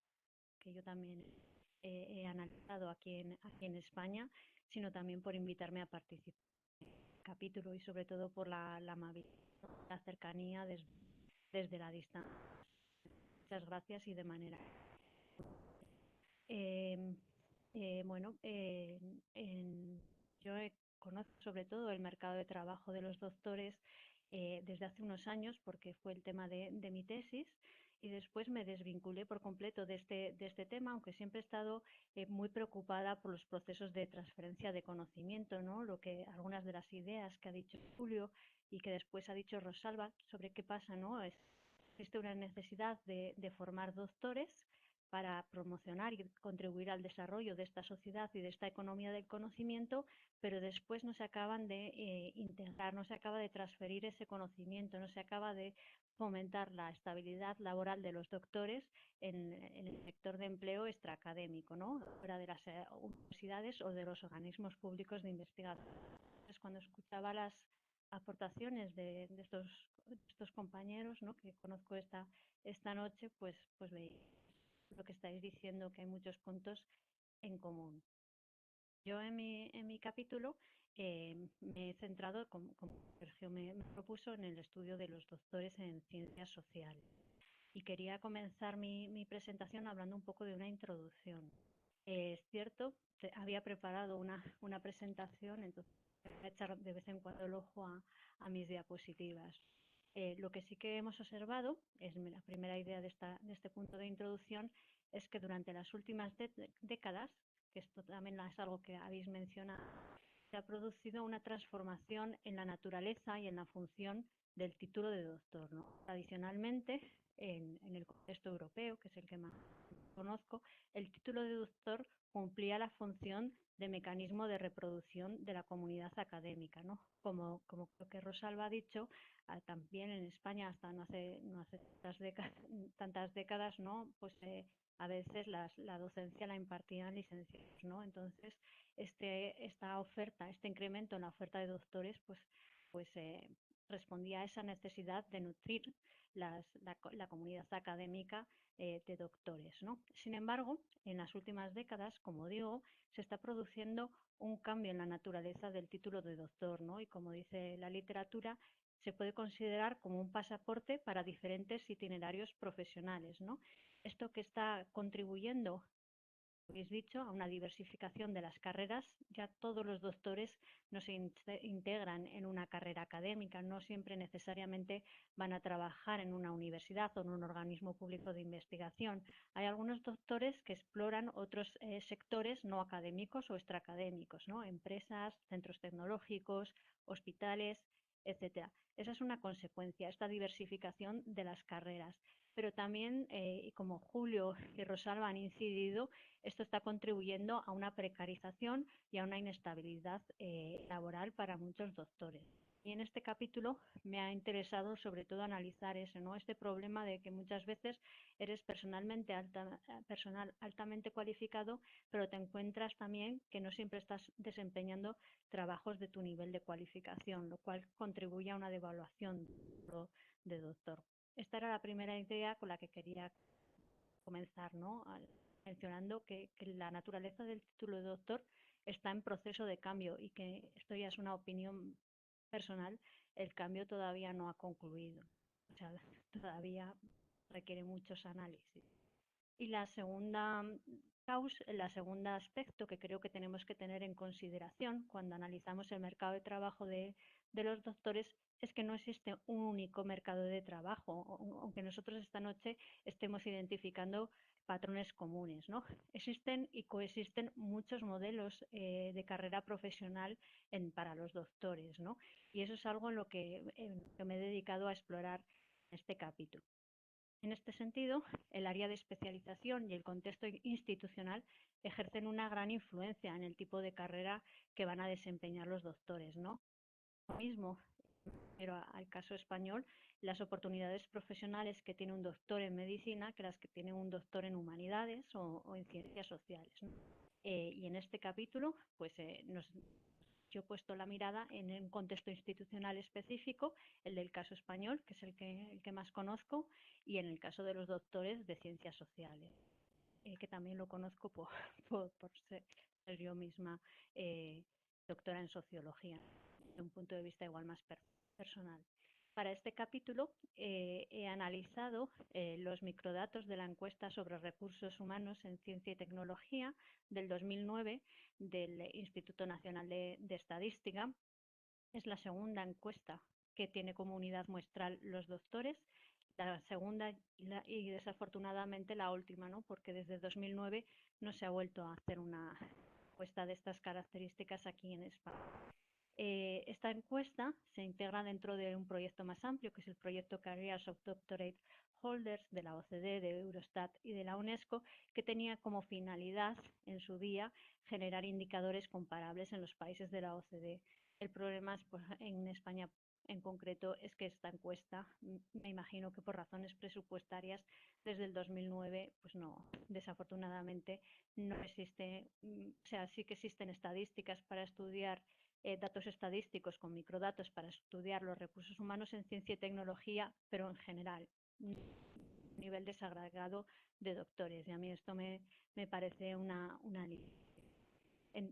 Speaker 7: que yo también he analizado aquí en España, sino también por invitarme a participar capítulo y sobre todo por la amabilidad, la cercanía desde la distancia. Muchas gracias y de manera. Bueno, yo conozco sobre todo el mercado de trabajo de los doctores desde hace unos años porque fue el tema de mi tesis y después me desvinculé por completo de este tema, aunque siempre he estado muy preocupada por los procesos de transferencia de conocimiento, ¿no? Algunas de las ideas que ha dicho Julio y que después ha dicho Rosalba sobre qué pasa, ¿no? Existe una necesidad de formar doctores para promocionar y contribuir al desarrollo de esta sociedad y de esta economía del conocimiento, pero después no se acaban de integrar, no se acaba de transferir ese conocimiento, no se acaba de fomentar la estabilidad laboral de los doctores en el sector de empleo extraacadémico, ¿no? Fuera de las universidades o de los organismos públicos de investigación. Entonces, cuando escuchaba las aportaciones de estos compañeros, ¿no? que conozco esta noche, pues veía lo que estáis diciendo, que hay muchos puntos en común. Yo en mi capítulo me he centrado, como Sergio me propuso, en el estudio de los doctores en ciencias sociales. Y quería comenzar mi presentación hablando un poco de una introducción. Es cierto, había preparado una presentación, entonces voy a echar de vez en cuando el ojo a mis diapositivas. Lo que sí que hemos observado, es la primera idea de este punto de introducción, es que durante las últimas décadas, que esto también es algo que habéis mencionado, se ha producido una transformación en la naturaleza y en la función del título de doctor, ¿no? Tradicionalmente, en el contexto europeo, que es el que más conozco, el título de doctor cumplía la función de mecanismo de reproducción de la comunidad académica, ¿no? Como creo que Rosalba ha dicho, también en España hasta no hace tantas décadas, ¿no? Pues a veces la docencia la impartían licenciados, ¿no? Entonces, esta oferta, este incremento en la oferta de doctores, pues respondía a esa necesidad de nutrir la comunidad académica de doctores, ¿no? Sin embargo, en las últimas décadas, como digo, se está produciendo un cambio en la naturaleza del título de doctor, ¿no? Y como dice la literatura, se puede considerar como un pasaporte para diferentes itinerarios profesionales, ¿no? Esto que está contribuyendo, habéis dicho, a una diversificación de las carreras. Ya todos los doctores no se integran en una carrera académica, no siempre necesariamente van a trabajar en una universidad o en un organismo público de investigación. Hay algunos doctores que exploran otros sectores no académicos o extraacadémicos, ¿no? Empresas, centros tecnológicos, hospitales, etcétera. Esa es una consecuencia, esta diversificación de las carreras. Pero también, y como Julio y Rosalba han incidido, esto está contribuyendo a una precarización y a una inestabilidad laboral para muchos doctores. Y en este capítulo me ha interesado sobre todo analizar eso, ¿no? Este problema de que muchas veces eres personal altamente cualificado, pero te encuentras también que no siempre estás desempeñando trabajos de tu nivel de cualificación, lo cual contribuye a una devaluación de doctor. Esta era la primera idea con la que quería comenzar, ¿no? Mencionando que la naturaleza del título de doctor está en proceso de cambio y que esto ya es una opinión personal, el cambio todavía no ha concluido, o sea, todavía requiere muchos análisis. Y la segunda el segundo aspecto que creo que tenemos que tener en consideración cuando analizamos el mercado de trabajo de los doctores es que no existe un único mercado de trabajo, aunque nosotros esta noche estemos identificando patrones comunes, ¿no? Existen y coexisten muchos modelos de carrera profesional para los doctores, ¿no? Y eso es algo en lo que me he dedicado a explorar en este capítulo. En este sentido, el área de especialización y el contexto institucional ejercen una gran influencia en el tipo de carrera que van a desempeñar los doctores, ¿no? Lo mismo, pero al caso español, las oportunidades profesionales que tiene un doctor en medicina que las que tiene un doctor en humanidades o en ciencias sociales, ¿no? Y en este capítulo, pues yo he puesto la mirada en un contexto institucional específico, el del caso español, que es el que más conozco, y en el caso de los doctores de ciencias sociales, que también lo conozco por ser yo misma doctora en sociología, desde un punto de vista igual más personal. Para este capítulo he analizado los microdatos de la encuesta sobre recursos humanos en ciencia y tecnología del 2009 del Instituto Nacional de Estadística. Es la segunda encuesta que tiene como unidad muestral los doctores, la segunda y desafortunadamente la última, ¿no? Porque desde 2009 no se ha vuelto a hacer una encuesta de estas características aquí en España. Esta encuesta se integra dentro de un proyecto más amplio, que es el proyecto Careers of Doctorate Holders de la OCDE, de Eurostat y de la UNESCO, que tenía como finalidad en su día generar indicadores comparables en los países de la OCDE. El problema es, pues, en España en concreto es que esta encuesta, me imagino que por razones presupuestarias, desde el 2009, pues no, desafortunadamente no existe, o sea, sí que existen estadísticas para estudiar datos estadísticos con microdatos para estudiar los recursos humanos en ciencia y tecnología, pero en general, nivel desagregado de doctores. Y a mí esto me parece una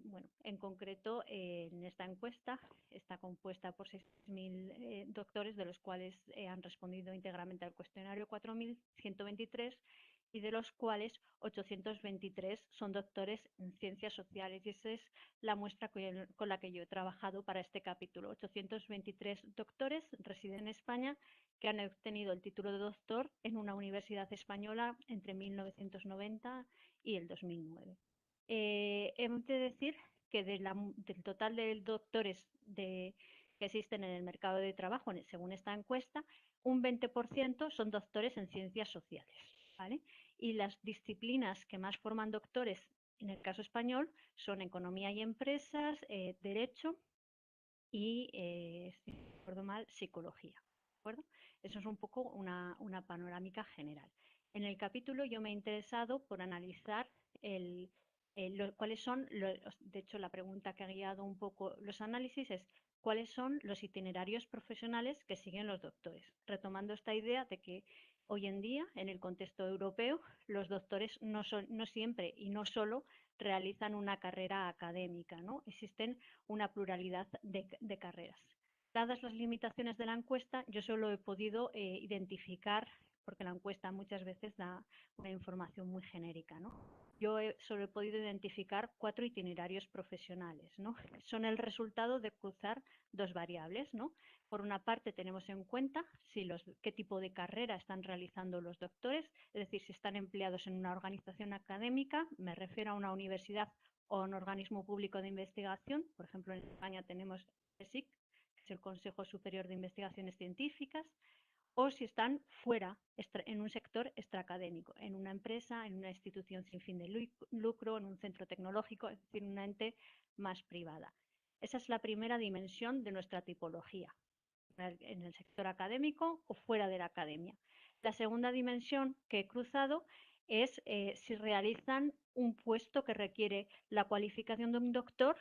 Speaker 7: bueno, en concreto, en esta encuesta está compuesta por 6.000 doctores, de los cuales han respondido íntegramente al cuestionario 4.123 y de los cuales 823 son doctores en ciencias sociales. Y esa es la muestra con la que yo he trabajado para este capítulo. 823 doctores residen en España que han obtenido el título de doctor en una universidad española entre 1990 y el 2009. Hemos de decir que del total de doctores que existen en el mercado de trabajo, según esta encuesta, un 20% son doctores en ciencias sociales, ¿vale? Y las disciplinas que más forman doctores, en el caso español, son economía y empresas, derecho y, si no recuerdo mal, psicología. ¿De acuerdo? Eso es un poco una panorámica general. En el capítulo yo me he interesado por analizar cuáles son, de hecho la pregunta que ha guiado un poco los análisis es cuáles son los itinerarios profesionales que siguen los doctores, retomando esta idea de que hoy en día, en el contexto europeo, los doctores no siempre y no solo realizan una carrera académica, ¿no? Existen una pluralidad de carreras. Dadas las limitaciones de la encuesta, yo solo he podido identificar, porque la encuesta muchas veces da una información muy genérica, ¿no? Yo solo he podido identificar 4 itinerarios profesionales, ¿no? Son el resultado de cruzar 2 variables, ¿no? Por una parte tenemos en cuenta qué tipo de carrera están realizando los doctores, es decir, si están empleados en una organización académica, me refiero a una universidad o a un organismo público de investigación. Por ejemplo, en España tenemos el SIC, que es el Consejo Superior de Investigaciones Científicas, o si están fuera, en un sector extraacadémico, en una empresa, en una institución sin fin de lucro, en un centro tecnológico, es decir, una ente más privada. Esa es la primera dimensión de nuestra tipología, en el sector académico o fuera de la academia. La segunda dimensión que he cruzado es si realizan un puesto que requiere la cualificación de un doctor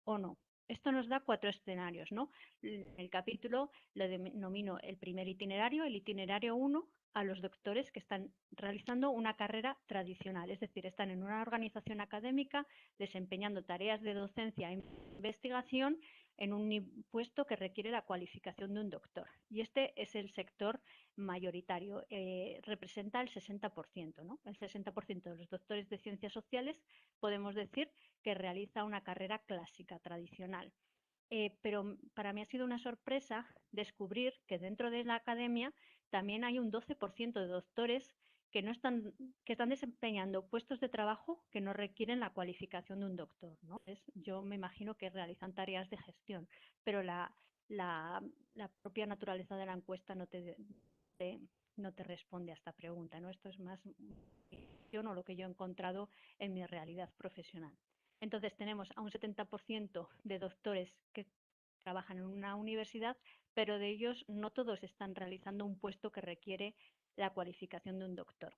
Speaker 7: o no. Esto nos da 4 escenarios, ¿no? El capítulo lo denomino el primer itinerario, el itinerario 1, a los doctores que están realizando una carrera tradicional, es decir, están en una organización académica desempeñando tareas de docencia e investigación en un puesto que requiere la cualificación de un doctor. Y este es el sector mayoritario, representa el 60%, ¿no? El 60% de los doctores de ciencias sociales podemos decir que realiza una carrera clásica, tradicional. Pero para mí ha sido una sorpresa descubrir que dentro de la academia también hay un 12% de doctores que están desempeñando puestos de trabajo que no requieren la cualificación de un doctor, ¿no? Yo me imagino que realizan tareas de gestión, pero la propia naturaleza de la encuesta no te responde a esta pregunta, ¿no? Esto es más lo que yo he encontrado en mi realidad profesional. Entonces tenemos a un 70% de doctores que trabajan en una universidad, pero de ellos no todos están realizando un puesto que requiere la cualificación de un doctor.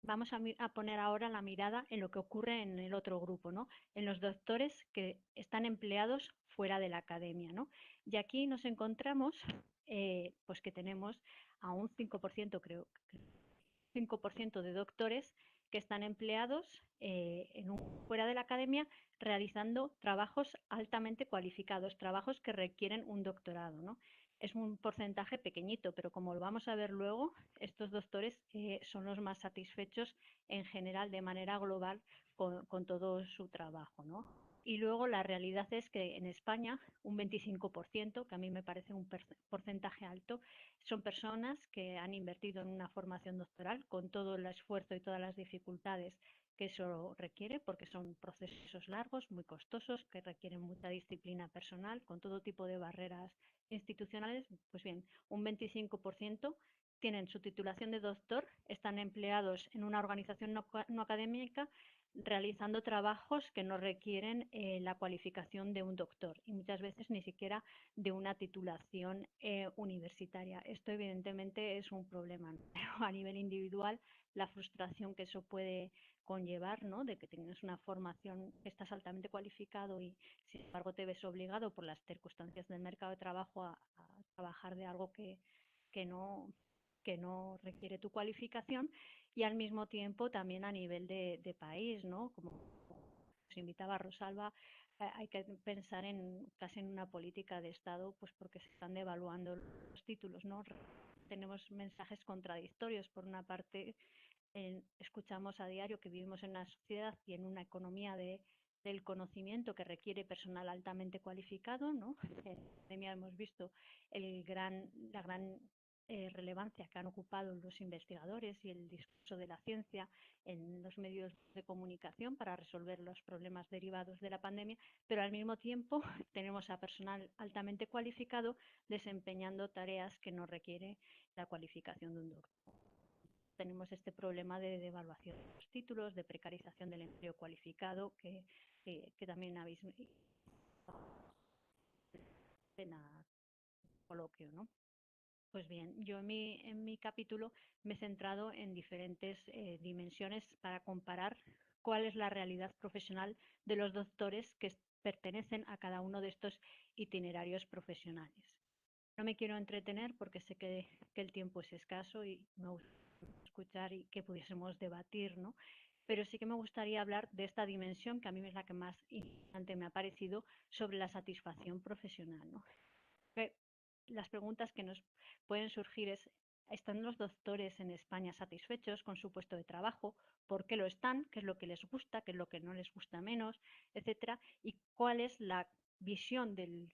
Speaker 7: Vamos a poner ahora la mirada en lo que ocurre en el otro grupo, ¿no? En los doctores que están empleados fuera de la academia, ¿no? Y aquí nos encontramos pues que tenemos a un 5%, creo, 5% de doctores que están empleados fuera de la academia realizando trabajos altamente cualificados, trabajos que requieren un doctorado, ¿no? es un porcentaje pequeñito, pero como lo vamos a ver luego, estos doctores son los más satisfechos en general, de manera global, con todo su trabajo, ¿no? Y luego la realidad es que en España un 25%, que a mí me parece un porcentaje alto, son personas que han invertido en una formación doctoral con todo el esfuerzo y todas las dificultades que eso requiere, porque son procesos largos, muy costosos, que requieren mucha disciplina personal, con todo tipo de barreras institucionales. Pues bien, un 25% tienen su titulación de doctor, están empleados en una organización no académica realizando trabajos que no requieren la cualificación de un doctor y muchas veces ni siquiera de una titulación universitaria. Esto evidentemente es un problema, ¿no? A nivel individual, la frustración que eso puede conllevar, ¿no? De que tengas una formación, que estás altamente cualificado y sin embargo te ves obligado por las circunstancias del mercado de trabajo a trabajar de algo que no que no requiere tu cualificación, y al mismo tiempo también a nivel de país, ¿no? Como nos invitaba Rosalba, hay que pensar casi en una política de Estado, pues porque se están devaluando los títulos, ¿no? Tenemos mensajes contradictorios. Por una parte, escuchamos a diario que vivimos en una sociedad y en una economía del conocimiento que requiere personal altamente cualificado, ¿no? En la pandemia hemos visto la gran relevancia que han ocupado los investigadores y el discurso de la ciencia en los medios de comunicación para resolver los problemas derivados de la pandemia, pero al mismo tiempo tenemos a personal altamente cualificado desempeñando tareas que no requiere la cualificación de un doctor. Tenemos este problema de devaluación de los títulos, de precarización del empleo cualificado, que también habéis en el coloquio, ¿no? Pues bien, yo en mi capítulo me he centrado en diferentes dimensiones para comparar cuál es la realidad profesional de los doctores que pertenecen a cada uno de estos itinerarios profesionales. No me quiero entretener porque sé que el tiempo es escaso y me gusta escuchar y que pudiésemos debatir, ¿no? Pero sí que me gustaría hablar de esta dimensión que a mí es la que más interesante me ha parecido sobre la satisfacción profesional, ¿no? Las preguntas que nos pueden surgir es: ¿están los doctores en España satisfechos con su puesto de trabajo? ¿Por qué lo están? ¿Qué es lo que les gusta? ¿Qué es lo que no les gusta menos? Etcétera. ¿Y cuál es la visión del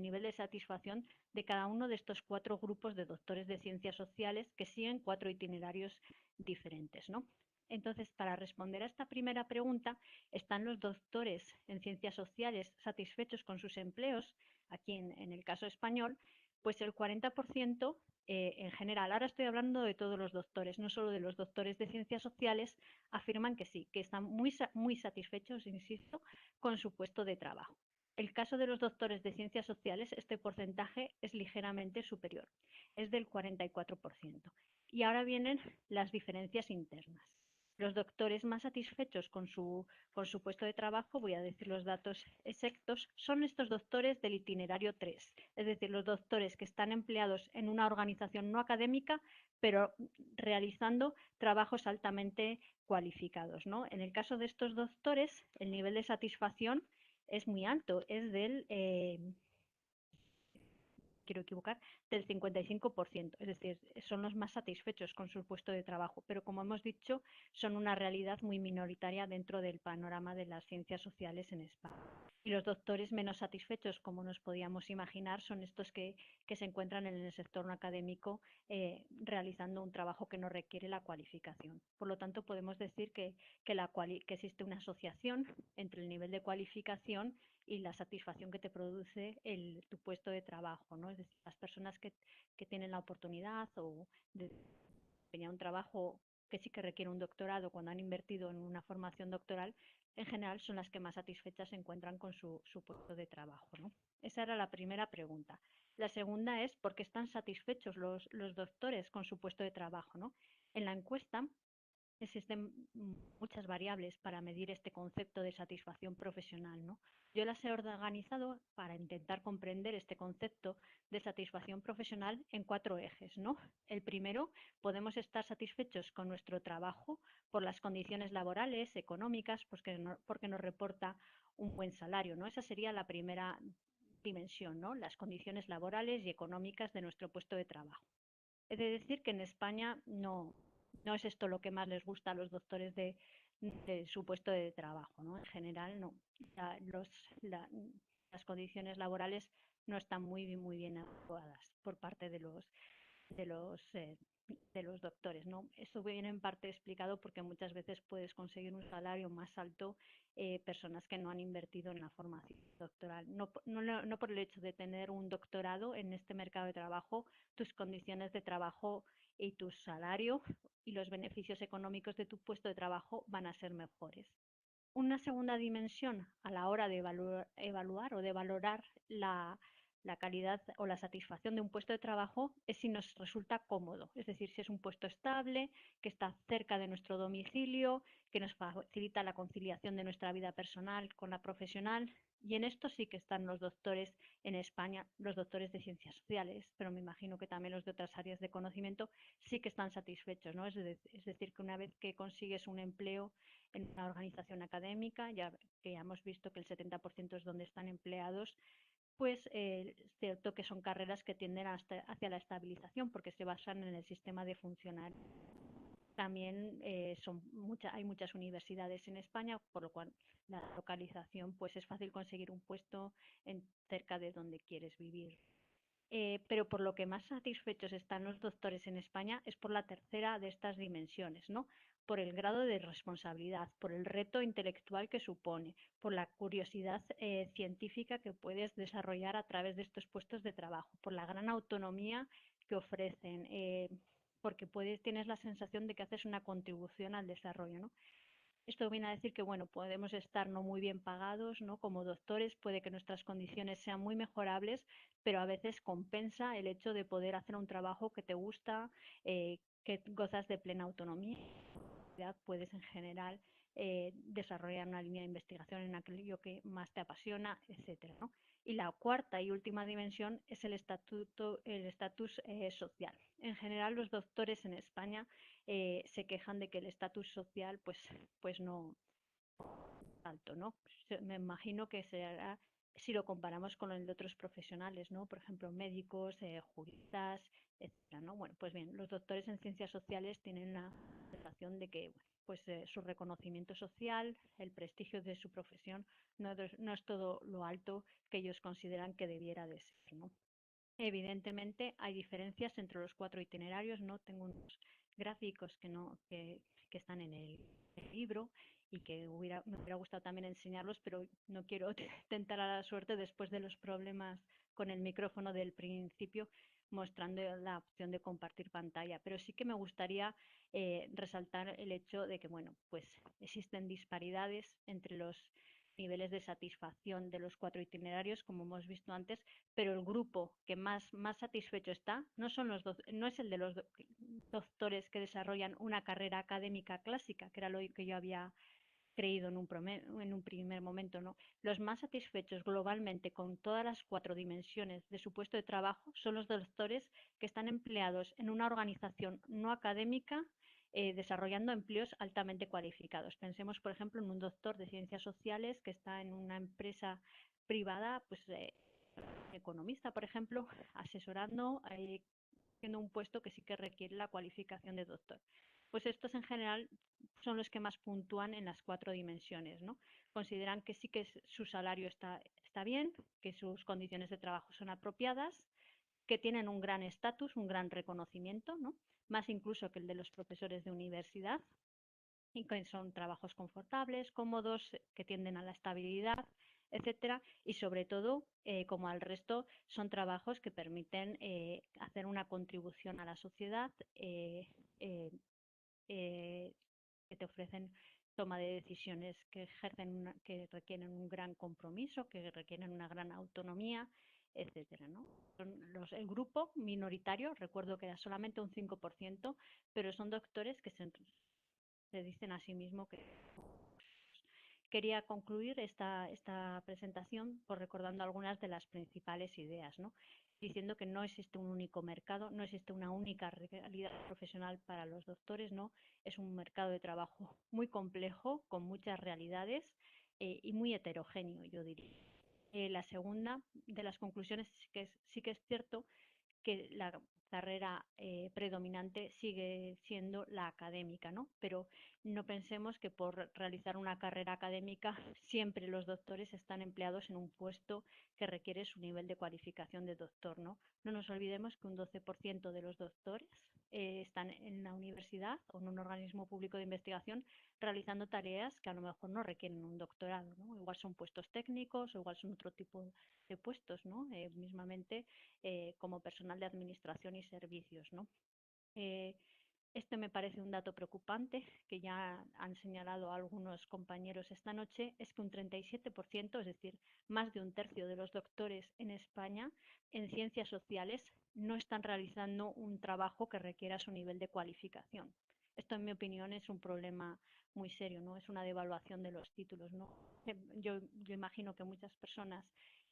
Speaker 7: nivel de satisfacción de cada uno de estos 4 grupos de doctores de ciencias sociales que siguen 4 itinerarios diferentes, ¿no? Entonces, para responder a esta primera pregunta, ¿están los doctores en ciencias sociales satisfechos con sus empleos? Aquí en el caso español, pues el 40% en general, ahora estoy hablando de todos los doctores, no solo de los doctores de ciencias sociales, afirman que sí, que están muy satisfechos, insisto, con su puesto de trabajo. El caso de los doctores de ciencias sociales, este porcentaje es ligeramente superior, es del 44%. Y ahora vienen las diferencias internas. Los doctores más satisfechos con su puesto de trabajo, voy a decir los datos exactos, son estos doctores del itinerario 3, es decir, los doctores que están empleados en una organización no académica, pero realizando trabajos altamente cualificados, ¿no? En el caso de estos doctores, el nivel de satisfacción es muy alto, es del quiero equivocar, del 55%, es decir, son los más satisfechos con su puesto de trabajo, pero como hemos dicho, son una realidad muy minoritaria dentro del panorama de las ciencias sociales en España. Y los doctores menos satisfechos, como nos podíamos imaginar, son estos que se encuentran en el sector no académico realizando un trabajo que no requiere la cualificación. Por lo tanto, podemos decir que existe una asociación entre el nivel de cualificación y la satisfacción que te produce tu puesto de trabajo, ¿no? Es decir, las personas que tienen la oportunidad o de desempeñar un trabajo que sí que requiere un doctorado cuando han invertido en una formación doctoral, en general son las que más satisfechas se encuentran con su puesto de trabajo, ¿no? Esa era la primera pregunta. La segunda es: ¿por qué están satisfechos los doctores con su puesto de trabajo, ¿no? En la encuesta existen muchas variables para medir este concepto de satisfacción profesional, ¿no? Yo las he organizado para intentar comprender este concepto de satisfacción profesional en 4 ejes, ¿no? El primero, podemos estar satisfechos con nuestro trabajo por las condiciones laborales, económicas, pues porque nos reporta un buen salario, ¿no? Esa sería la primera dimensión, ¿no? Las condiciones laborales y económicas de nuestro puesto de trabajo. He de decir que en España no es esto lo que más les gusta a los doctores de su puesto de trabajo, ¿no? En general, no. Las condiciones laborales no están muy bien adecuadas por parte de los, eh, de los doctores, ¿no? Esto viene en parte explicado porque muchas veces puedes conseguir un salario más alto personas que no han invertido en la formación doctoral. No por el hecho de tener un doctorado en este mercado de trabajo, tus condiciones de trabajo y tu salario y los beneficios económicos de tu puesto de trabajo van a ser mejores. Una segunda dimensión a la hora de evaluar o de valorar la calidad o la satisfacción de un puesto de trabajo es si nos resulta cómodo, es decir, si es un puesto estable, que está cerca de nuestro domicilio, que nos facilita la conciliación de nuestra vida personal con la profesional. Y en esto sí que están los doctores en España, los doctores de ciencias sociales, pero me imagino que también los de otras áreas de conocimiento sí que están satisfechos, ¿no? Es decir, que una vez que consigues un empleo en una organización académica, ya que ya hemos visto que el 70% es donde están empleados, pues es cierto que son carreras que tienden hacia la estabilización porque se basan en el sistema de funcionar. También hay muchas universidades en España, por lo cual la localización pues es fácil conseguir un puesto cerca de donde quieres vivir. Pero por lo que más satisfechos están los doctores en España es por la tercera de estas dimensiones, ¿no? Por el grado de responsabilidad, por el reto intelectual que supone, por la curiosidad científica que puedes desarrollar a través de estos puestos de trabajo, por la gran autonomía que ofrecen, porque tienes la sensación de que haces una contribución al desarrollo, ¿no? Esto viene a decir que, bueno, podemos estar no muy bien pagados, ¿no? Como doctores, puede que nuestras condiciones sean muy mejorables, pero a veces compensa el hecho de poder hacer un trabajo que te gusta, que gozas de plena autonomía. Puedes en general desarrollar una línea de investigación en aquello que más te apasiona, etcétera, ¿no? Y la cuarta y última dimensión es el estatus social. En general, los doctores en España se quejan de que el estatus social pues no es alto, ¿no? Me imagino que será si lo comparamos con el de otros profesionales, ¿no? Por ejemplo, médicos, juristas, etcétera, ¿no? Bueno, pues bien, los doctores en ciencias sociales tienen la sensación de que su reconocimiento social, el prestigio de su profesión no es todo lo alto que ellos consideran que debiera de ser, ¿no? Evidentemente hay diferencias entre los 4 itinerarios, ¿no? Tengo unos gráficos que están en el libro y que me hubiera gustado también enseñarlos, pero no quiero tentar a la suerte después de los problemas con el micrófono del principio, mostrando la opción de compartir pantalla. Pero sí que me gustaría resaltar el hecho de que, bueno, pues existen disparidades entre los niveles de satisfacción de los 4 itinerarios, como hemos visto antes, pero el grupo que más satisfecho está no es el de los doctores que desarrollan una carrera académica clásica, que era lo que yo había creído en un primer momento, ¿no? Los más satisfechos globalmente con todas las 4 dimensiones de su puesto de trabajo son los doctores que están empleados en una organización no académica desarrollando empleos altamente cualificados. Pensemos, por ejemplo, en un doctor de ciencias sociales que está en una empresa privada, pues economista, por ejemplo, asesorando, haciendo un puesto que sí que requiere la cualificación de doctor. Pues estos en general son los que más puntúan en las 4 dimensiones, ¿no? Consideran que sí que su salario está bien, que sus condiciones de trabajo son apropiadas, que tienen un gran estatus, un gran reconocimiento, ¿no? Más incluso que el de los profesores de universidad, y que son trabajos confortables, cómodos, que tienden a la estabilidad, etcétera, y sobre todo, como al resto, son trabajos que permiten hacer una contribución a la sociedad, eh, que te ofrecen toma de decisiones que requieren un gran compromiso, que requieren una gran autonomía, etcétera, ¿no? El grupo minoritario, recuerdo que era solamente un 5%, pero son doctores que se dicen a sí mismos que... Quería concluir esta presentación por recordando algunas de las principales ideas, ¿no? Diciendo que no existe un único mercado, no existe una única realidad profesional para los doctores, ¿no? Es un mercado de trabajo muy complejo, con muchas realidades y muy heterogéneo, yo diría. La segunda de las conclusiones sí que es cierto que la carrera predominante sigue siendo la académica, ¿no? Pero no pensemos que por realizar una carrera académica siempre los doctores están empleados en un puesto que requiere su nivel de cualificación de doctor, ¿no? No nos olvidemos que un 12% de los doctores están en la universidad o en un organismo público de investigación realizando tareas que a lo mejor no requieren un doctorado, ¿no? Igual son puestos técnicos o igual son otro tipo de puestos, ¿no? Mismamente como personal de administración y servicios, ¿no? Eh, este me parece un dato preocupante que ya han señalado algunos compañeros esta noche, es que un 37%, es decir, más de un tercio de los doctores en España en ciencias sociales no están realizando un trabajo que requiera su nivel de cualificación. Esto, en mi opinión, es un problema muy serio, ¿no? Es una devaluación de los títulos, ¿no? Yo imagino que muchas personas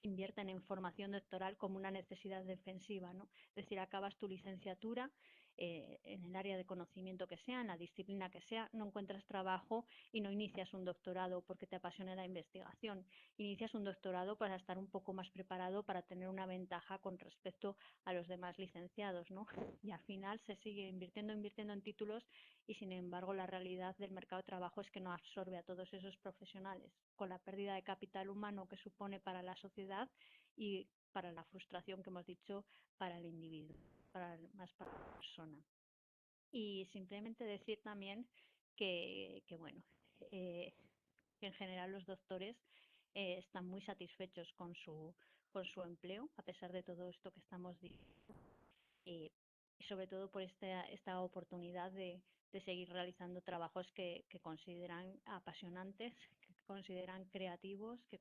Speaker 7: invierten en formación doctoral como una necesidad defensiva, ¿no? Es decir, acabas tu licenciatura en el área de conocimiento que sea, en la disciplina que sea, no encuentras trabajo y no inicias un doctorado porque te apasiona la investigación. Inicias un doctorado para estar un poco más preparado, para tener una ventaja con respecto a los demás licenciados, ¿no? Y al final se sigue invirtiendo en títulos y sin embargo la realidad del mercado de trabajo es que no absorbe a todos esos profesionales, con la pérdida de capital humano que supone para la sociedad y para la frustración que hemos dicho para el individuo, más para la persona. Y simplemente decir también bueno, eh, que en general los doctores están muy satisfechos con su empleo, a pesar de todo esto que estamos diciendo, y sobre todo por esta oportunidad de seguir realizando trabajos que consideran apasionantes, que consideran creativos, que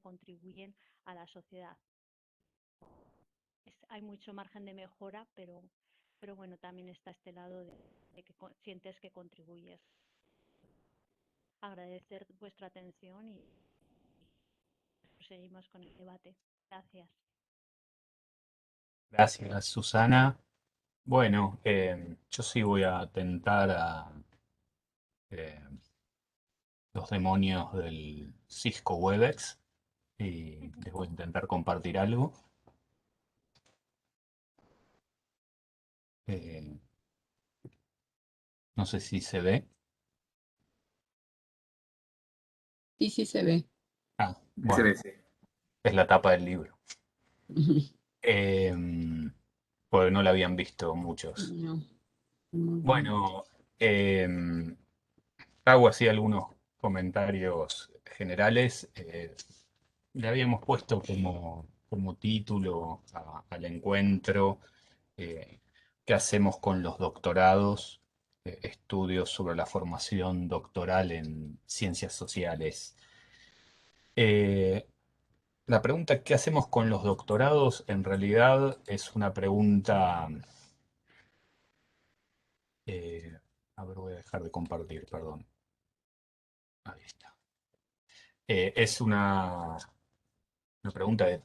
Speaker 7: contribuyen a la sociedad. Hay mucho margen de mejora, pero bueno, también está este lado de que sientes que contribuyes. Agradecer vuestra atención y seguimos con el debate. Gracias.
Speaker 1: Gracias, Susana. Bueno, yo sí voy a atentar a eh, los demonios del Cisco Webex y les voy a intentar compartir algo. Eh, no sé si se ve.
Speaker 6: Sí, sí se ve.
Speaker 1: Ah,
Speaker 2: Se
Speaker 1: bueno,
Speaker 2: ve, sí.
Speaker 1: es la tapa del libro. Porque no la habían visto muchos.
Speaker 6: No, muy bien.
Speaker 1: Bueno, hago así algunos comentarios generales. Le habíamos puesto como título al encuentro, eh, ¿qué hacemos con los doctorados? Estudios sobre la formación doctoral en ciencias sociales. Eh, la pregunta ¿qué hacemos con los doctorados? En realidad es una pregunta, eh, a ver, voy a dejar de compartir, perdón. Ahí está. Es una pregunta que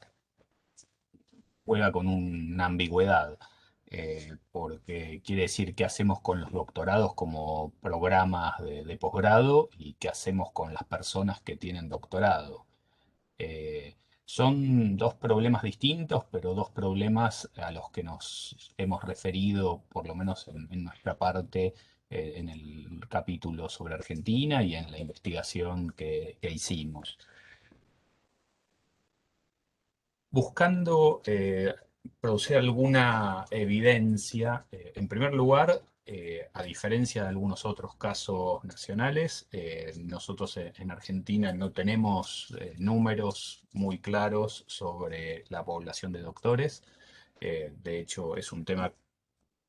Speaker 1: juega con una ambigüedad, porque quiere decir qué hacemos con los doctorados como programas de posgrado y qué hacemos con las personas que tienen doctorado. Eh, Son dos problemas distintos, pero dos problemas a los que nos hemos referido, por lo menos en nuestra parte, en el capítulo sobre Argentina y en la investigación que hicimos. Buscando producir alguna evidencia, en primer lugar, a diferencia de algunos otros casos nacionales, nosotros en Argentina no tenemos números muy claros sobre la población de doctores. De hecho, es un tema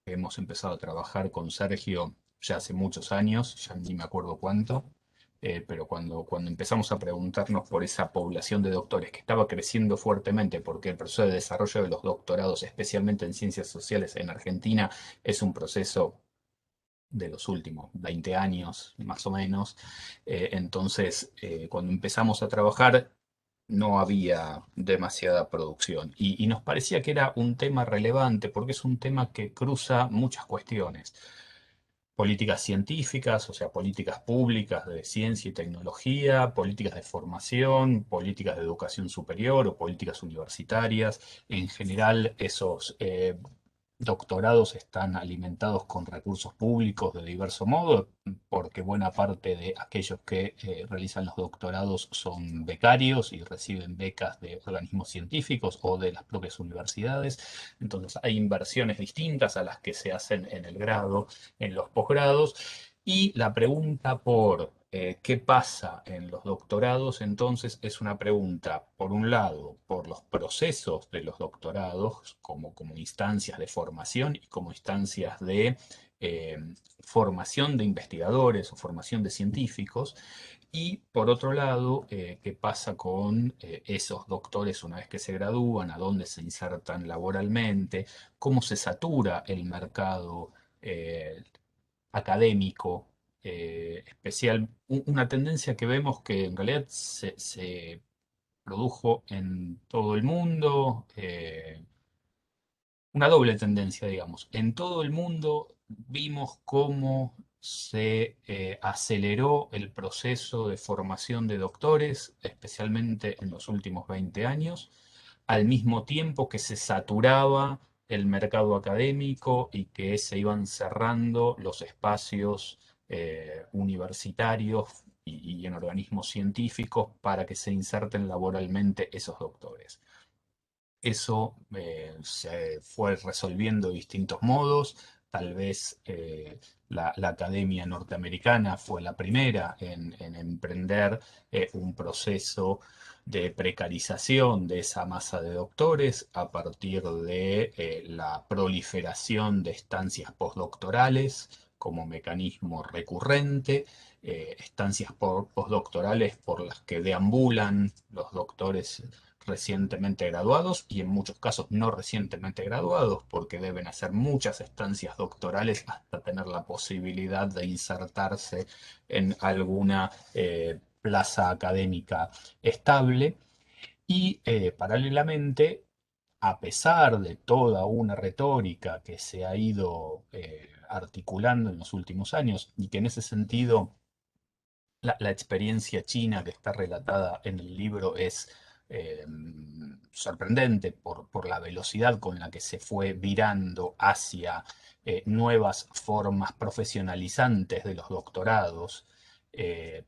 Speaker 1: que hemos empezado a trabajar con Sergio ya hace muchos años, ya ni me acuerdo cuánto, pero cuando empezamos a preguntarnos por esa población de doctores que estaba creciendo fuertemente, porque el proceso de desarrollo de los doctorados, especialmente en ciencias sociales en Argentina, es un proceso de los últimos 20 años, más o menos. Entonces, cuando empezamos a trabajar, no había demasiada producción y nos parecía que era un tema relevante porque es un tema que cruza muchas cuestiones. políticas científicas, o sea, políticas públicas de ciencia y tecnología, políticas de formación, políticas de educación superior o políticas universitarias. En general, esos doctorados están alimentados con recursos públicos de diverso modo, porque buena parte de aquellos que realizan los doctorados son becarios y reciben becas de organismos científicos o de las propias universidades. Entonces hay inversiones distintas a las que se hacen en el grado, en los posgrados. Y la pregunta por qué pasa en los doctorados, entonces, es una pregunta, por un lado, por los procesos de los doctorados, como instancias de formación y como instancias de eh, formación de investigadores o formación de científicos. Y por otro lado, qué pasa con esos doctores una vez que se gradúan, a dónde se insertan laboralmente, cómo se satura el mercado eh, académico, una tendencia que vemos que en realidad se produjo en todo el mundo, una doble tendencia, digamos. En todo el mundo vimos cómo se aceleró el proceso de formación de doctores, especialmente en los últimos 20 años, al mismo tiempo que se saturaba el mercado académico y que se iban cerrando los espacios universitarios y en organismos científicos para que se inserten laboralmente esos doctores. Eso se fue resolviendo de distintos modos. Tal vez la academia norteamericana fue la primera en emprender un proceso de precarización de esa masa de doctores a partir de la proliferación de estancias postdoctorales como mecanismo recurrente, estancias postdoctorales por las que deambulan los doctores recientemente graduados y en muchos casos no recientemente graduados, porque deben hacer muchas estancias doctorales hasta tener la posibilidad de insertarse en alguna plaza académica estable. Y paralelamente, a pesar de toda una retórica que se ha ido articulando en los últimos años y que en ese sentido la experiencia china que está relatada en el libro es eh, sorprendente por la velocidad con la que se fue virando hacia nuevas formas profesionalizantes de los doctorados,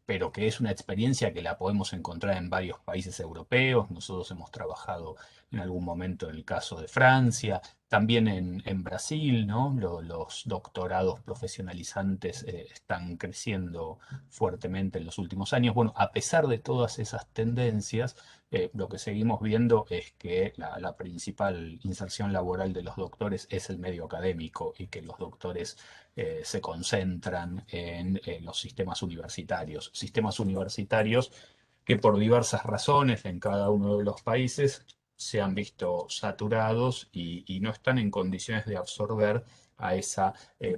Speaker 1: pero que es una experiencia que la podemos encontrar en varios países europeos. Nosotros hemos trabajado en algún momento en el caso de Francia, también en Brasil, ¿no? Los doctorados profesionalizantes están creciendo fuertemente en los últimos años. Bueno, a pesar de todas esas tendencias, lo que seguimos viendo es que la principal inserción laboral de los doctores es el medio académico y que los doctores se concentran en los sistemas universitarios que por diversas razones en cada uno de los países se han visto saturados y no están en condiciones de absorber a esa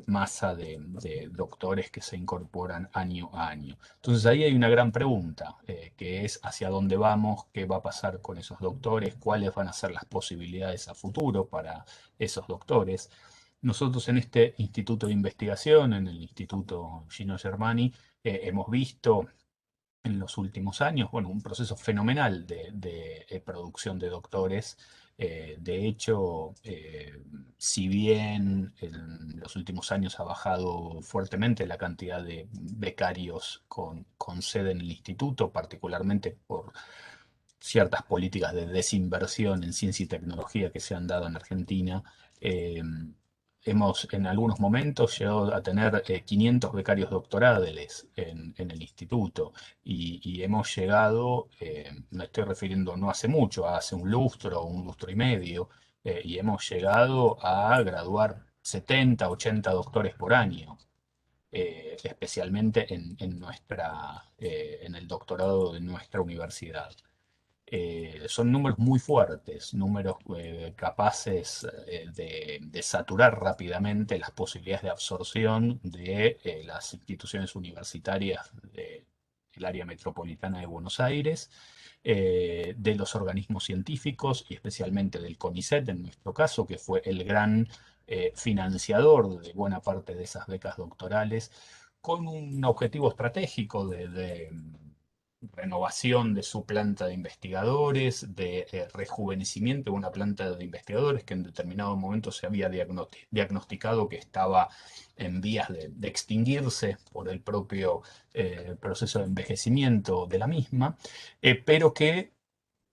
Speaker 1: masa de doctores que se incorporan año a año. Entonces ahí hay una gran pregunta, que es hacia dónde vamos, qué va a pasar con esos doctores, cuáles van a ser las posibilidades a futuro para esos doctores. Nosotros en este instituto de investigación, en el Instituto Gino Germani, hemos visto en los últimos años, bueno, un proceso fenomenal de producción de doctores. De hecho, si bien en los últimos años ha bajado fuertemente la cantidad de becarios con sede en el instituto, particularmente por ciertas políticas de desinversión en ciencia y tecnología que se han dado en Argentina, eh, hemos en algunos momentos llegado a tener 500 becarios doctorales en el instituto y hemos llegado, me estoy refiriendo no hace mucho, hace un lustro, un lustro y medio, y hemos llegado a graduar 70, 80 doctores por año. Especialmente en el doctorado de nuestra universidad. Son números muy fuertes, números capaces de saturar rápidamente las posibilidades de absorción de las instituciones universitarias del área metropolitana de Buenos Aires, de los organismos científicos y especialmente del CONICET, en nuestro caso, que fue el gran financiador de buena parte de esas becas doctorales, con un objetivo estratégico de renovación de su planta de investigadores, de rejuvenecimiento de una planta de investigadores que en determinado momento se había diagnosticado que estaba en vías de extinguirse por el propio proceso de envejecimiento de la misma, pero que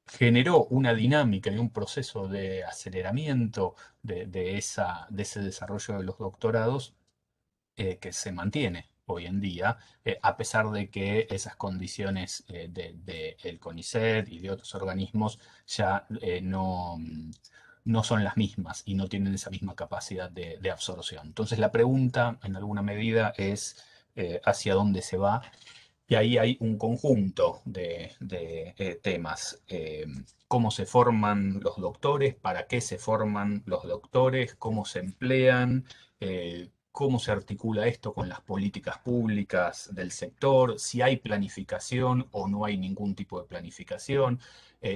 Speaker 1: generó una dinámica y un proceso de aceleramiento de ese desarrollo de los doctorados que se mantiene hoy en día, a pesar de que esas condiciones el CONICET y de otros organismos ya no son las mismas y no tienen esa misma capacidad de absorción. Entonces la pregunta, en alguna medida, es hacia dónde se va. Y ahí hay un conjunto de temas. Cómo se forman los doctores, para qué se forman los doctores, cómo se emplean, cómo se articula esto con las políticas públicas del sector, si hay planificación o no hay ningún tipo de planificación,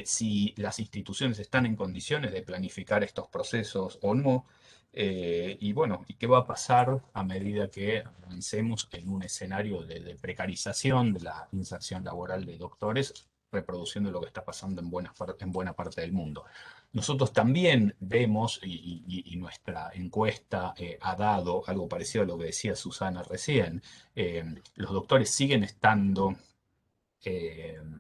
Speaker 1: si las instituciones están en condiciones de planificar estos procesos o no. Y bueno, ¿y qué va a pasar a medida que avancemos en un escenario de precarización de la inserción laboral de doctores, reproduciendo lo que está pasando en buena parte del mundo? Nosotros también vemos, y nuestra encuesta ha dado algo parecido a lo que decía Susana recién, los doctores siguen estando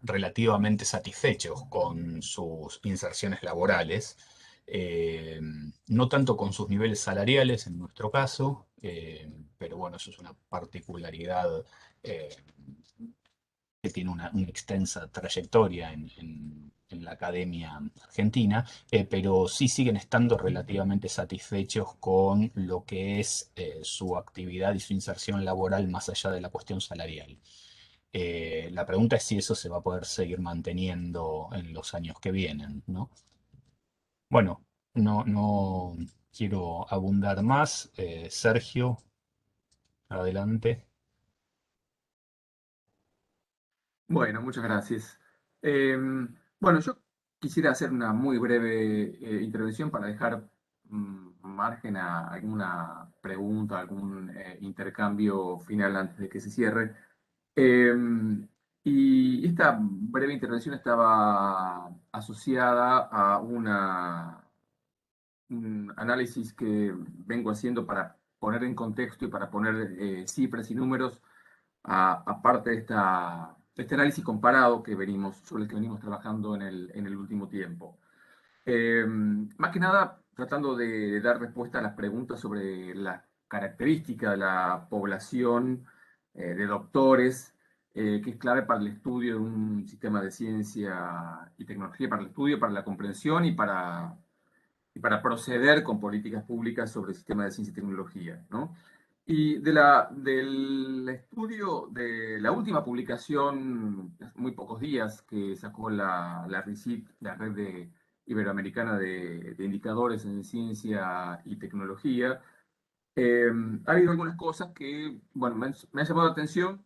Speaker 1: relativamente satisfechos con sus inserciones laborales, no tanto con sus niveles salariales en nuestro caso, pero bueno, eso es una particularidad eh, que tiene una extensa trayectoria en la academia argentina, pero sí siguen estando relativamente satisfechos con lo que es su actividad y su inserción laboral más allá de la cuestión salarial. La pregunta es si eso se va a poder seguir manteniendo en los años que vienen, ¿no? Bueno, no quiero abundar más. Sergio, adelante.
Speaker 2: Bueno, muchas gracias. Eh, bueno, yo quisiera hacer una muy breve intervención para dejar margen a alguna pregunta, algún intercambio final antes de que se cierre. Eh, y esta breve intervención estaba asociada a un análisis que vengo haciendo para poner en contexto y para poner cifras y números aparte de este análisis comparado sobre el que venimos trabajando en el último tiempo. Más que nada, tratando de dar respuesta a las preguntas sobre la característica de la población de doctores, que es clave para el estudio de un sistema de ciencia y tecnología, para el estudio, para la comprensión y para proceder con políticas públicas sobre el sistema de ciencia y tecnología, ¿no? Y del estudio de la última publicación, muy pocos días, que sacó la RICIT, la Red Iberoamericana de Indicadores en Ciencia y Tecnología, ha habido algunas cosas que, bueno, me han llamado la atención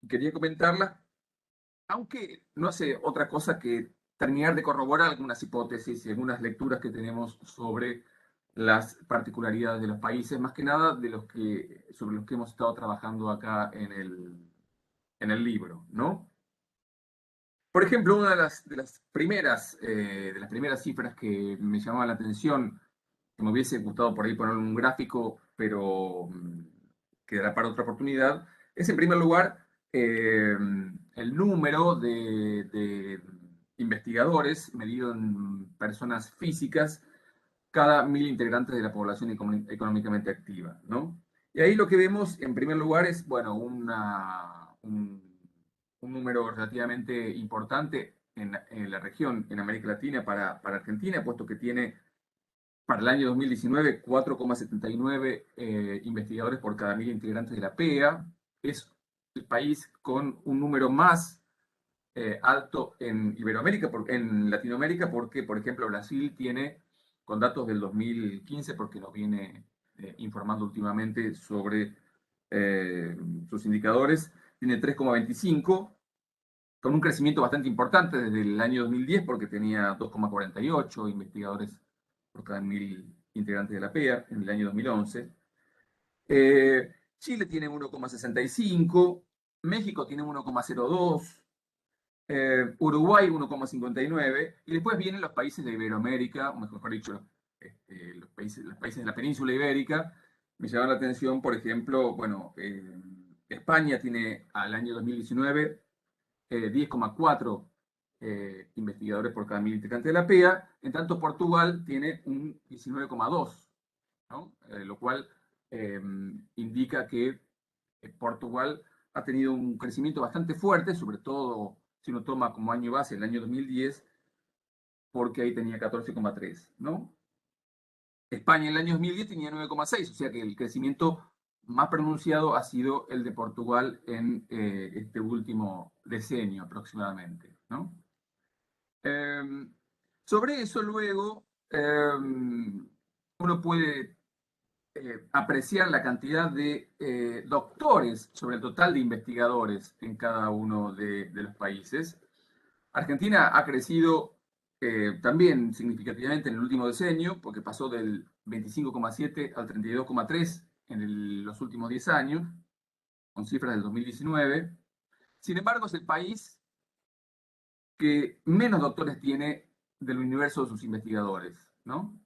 Speaker 2: y quería comentarlas, aunque no hace otra cosa que terminar de corroborar algunas hipótesis y algunas lecturas que tenemos sobre las particularidades de los países, más que nada sobre los que hemos estado trabajando acá en el libro, ¿no? Por ejemplo, una de las primeras cifras que me llamaba la atención, que me hubiese gustado por ahí poner un gráfico, pero quedará para otra oportunidad, es en primer lugar el número de investigadores medido en personas físicas cada 1.000 integrantes de la población económicamente activa, ¿no? Y ahí lo que vemos en primer lugar es, bueno, un número relativamente importante en la región, en América Latina, para Argentina, puesto que tiene para el año 2019 4,79 investigadores por cada 1.000 integrantes de la PEA. Es el país con un número más alto en Iberoamérica, en Latinoamérica, porque, por ejemplo, Brasil tiene, con datos del 2015, porque nos viene informando últimamente sobre sus indicadores, tiene 3,25, con un crecimiento bastante importante desde el año 2010, porque tenía 2,48 investigadores por cada 1.000 integrantes de la PEA en el año 2011. Chile tiene 1,65, México tiene 1,02, Uruguay 1,59, y después vienen los países de Iberoamérica, o mejor dicho, los países de la península ibérica. Me llama la atención, por ejemplo, bueno, España tiene al año 2019 10,4 investigadores por cada 1000 integrantes de la PEA, en tanto Portugal tiene un 19,2, ¿no? Lo cual indica que Portugal ha tenido un crecimiento bastante fuerte, sobre todo si uno toma como año base el año 2010, porque ahí tenía 14,3, ¿no? España en el año 2010 tenía 9,6, o sea que el crecimiento más pronunciado ha sido el de Portugal en este último decenio aproximadamente, ¿no? Sobre eso luego uno puede apreciar la cantidad de doctores sobre el total de investigadores en cada uno de los países. Argentina ha crecido también significativamente en el último decenio, porque pasó del 25,7 al 32,3 en los últimos 10 años, con cifras del 2019. Sin embargo, es el país que menos doctores tiene del universo de sus investigadores, ¿no?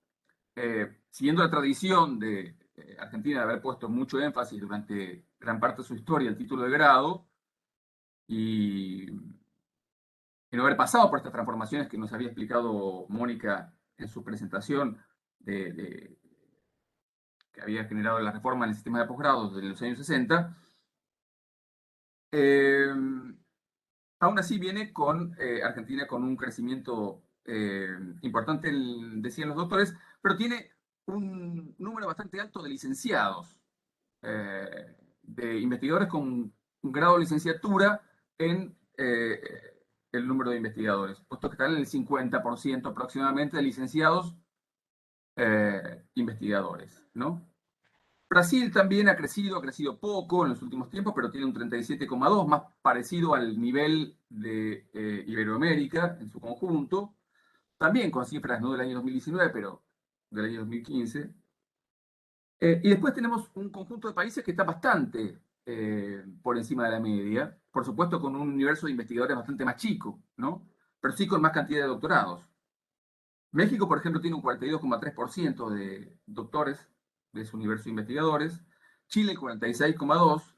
Speaker 2: Siguiendo la tradición de Argentina de haber puesto mucho énfasis durante gran parte de su historia el título de grado y no haber pasado por estas transformaciones que nos había explicado Mónica en su presentación que había generado la reforma en el sistema de posgrados de los años 60, aún así viene con Argentina con un crecimiento importante, decían los doctores, pero tiene un número bastante alto de licenciados, de investigadores con un grado de licenciatura en el número de investigadores, puesto que están en el 50% aproximadamente de licenciados investigadores, ¿no? Brasil también ha crecido poco en los últimos tiempos, pero tiene un 37,2, más parecido al nivel de Iberoamérica en su conjunto, también con cifras no del año 2019, pero del año 2015. Y después tenemos un conjunto de países que está bastante por encima de la media, por supuesto con un universo de investigadores bastante más chico, ¿no? Pero sí con más cantidad de doctorados. México, por ejemplo, tiene un 42,3% de doctores de su universo de investigadores, Chile 46,2%.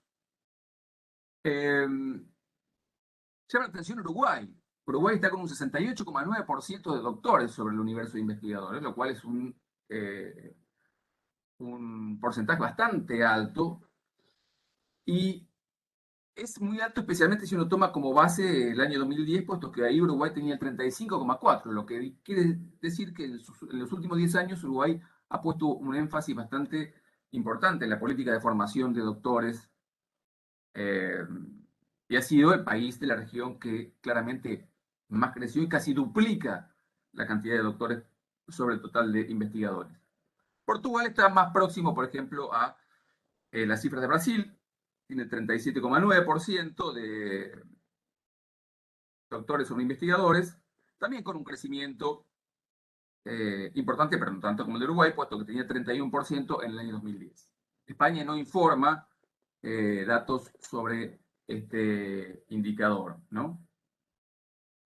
Speaker 2: Llama la atención Uruguay. Uruguay está con un 68,9% de doctores sobre el universo de investigadores, lo cual es un porcentaje bastante alto, y es muy alto especialmente si uno toma como base el año 2010, puesto que ahí Uruguay tenía el 35,4, lo que quiere decir que en los últimos 10 años Uruguay ha puesto un énfasis bastante importante en la política de formación de doctores, y ha sido el país de la región que claramente más creció y casi duplica la cantidad de doctores sobre el total de investigadores. Portugal está más próximo, por ejemplo, a las cifras de Brasil, tiene 37,9% de doctores o investigadores, también con un crecimiento importante, pero no tanto como el de Uruguay, puesto que tenía 31% en el año 2010. España no informa datos sobre este indicador, ¿no?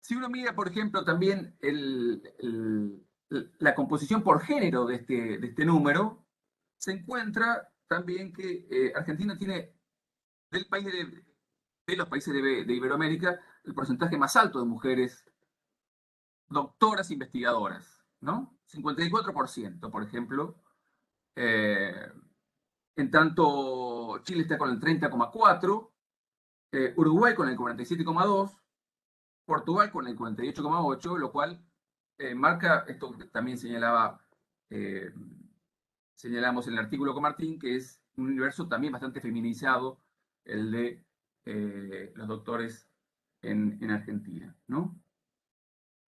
Speaker 2: Si uno mira, por ejemplo, también la composición por género de este número, se encuentra también que Argentina tiene de los países de Iberoamérica el porcentaje más alto de mujeres doctoras investigadoras, ¿no? 54%, por ejemplo. En tanto, Chile está con el 30,4%, Uruguay con el 47,2%, Portugal con el 48,8%, lo cual marca esto que también señalamos en el artículo con Martín, que es un universo también bastante feminizado, el de los doctores en Argentina, ¿no?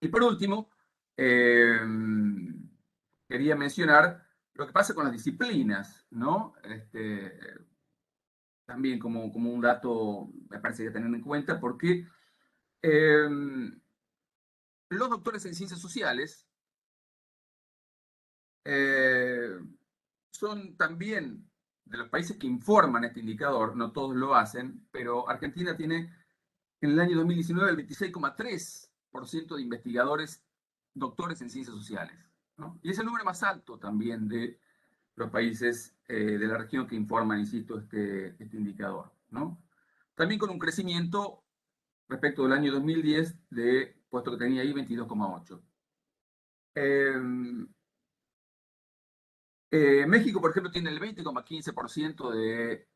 Speaker 2: Y por último, quería mencionar lo que pasa con las disciplinas, ¿no? También como un dato me parece que tener en cuenta, porque los doctores en ciencias sociales son también de los países que informan este indicador, no todos lo hacen, pero Argentina tiene en el año 2019 el 26,3% de investigadores doctores en ciencias sociales, ¿no? Y es el número más alto también de los países de la región que informan, insisto, este indicador, ¿no? También con un crecimiento respecto del año 2010, puesto que tenía ahí 22,8. México, por ejemplo, tiene el 20,15% de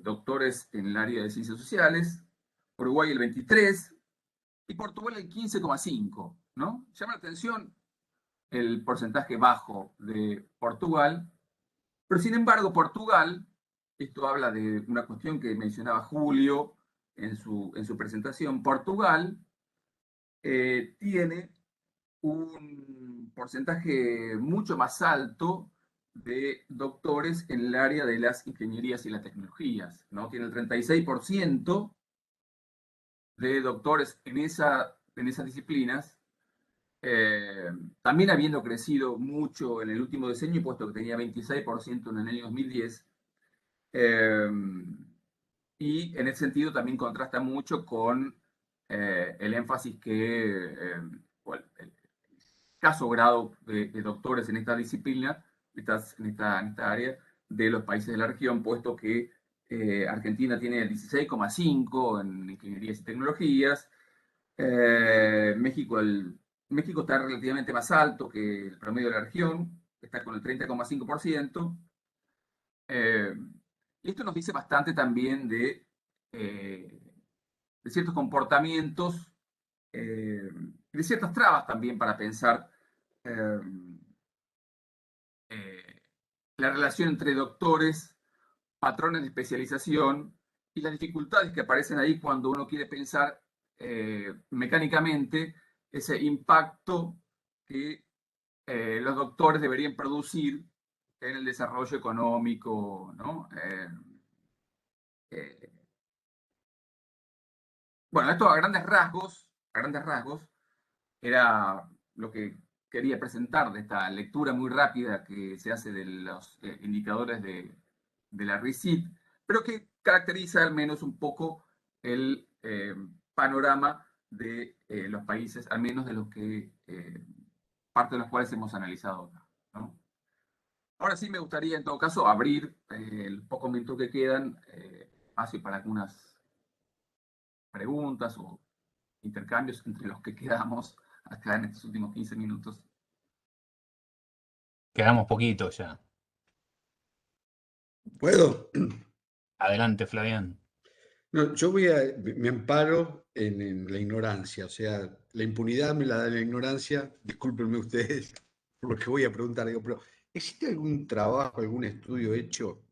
Speaker 2: doctores en el área de ciencias sociales, Uruguay el 23% y Portugal el 15,5%, ¿no? Llama la atención el porcentaje bajo de Portugal, pero sin embargo Portugal, esto habla de una cuestión que mencionaba Julio en su presentación, Portugal tiene un porcentaje mucho más alto de doctores en el área de las ingenierías y las tecnologías, ¿no? Tiene el 36% de doctores en esas disciplinas, también habiendo crecido mucho en el último decenio, puesto que tenía 26% en el año 2010, y en ese sentido también contrasta mucho con el énfasis bueno, el escaso grado de doctores en esta disciplina, en esta área de los países de la región, puesto que Argentina tiene el 16,5 en ingenierías y tecnologías, México está relativamente más alto que el promedio de la región, está con el 30,5%. Y esto nos dice bastante también de ciertos comportamientos, de ciertas trabas también para pensar eh, la relación entre doctores, patrones de especialización y las dificultades que aparecen ahí cuando uno quiere pensar mecánicamente ese impacto que los doctores deberían producir en el desarrollo económico, ¿no? Eh, bueno, esto a grandes rasgos, era lo que quería presentar de esta lectura muy rápida que se hace de los indicadores de la RICIT, pero que caracteriza al menos un poco el panorama de los países, al menos de los que parte de los cuales hemos analizado acá, ¿no? Ahora sí me gustaría, en todo caso, abrir el poco minutos que quedan, espacio para algunas preguntas o intercambios entre los que quedamos acá en estos últimos 15 minutos.
Speaker 1: Quedamos poquito ya.
Speaker 8: ¿Puedo?
Speaker 1: Adelante, Flavián.
Speaker 8: No, me amparo en la ignorancia, o sea, la impunidad me la da la ignorancia, discúlpenme ustedes por lo que voy a preguntar, digo, pero ¿existe algún trabajo, algún estudio hecho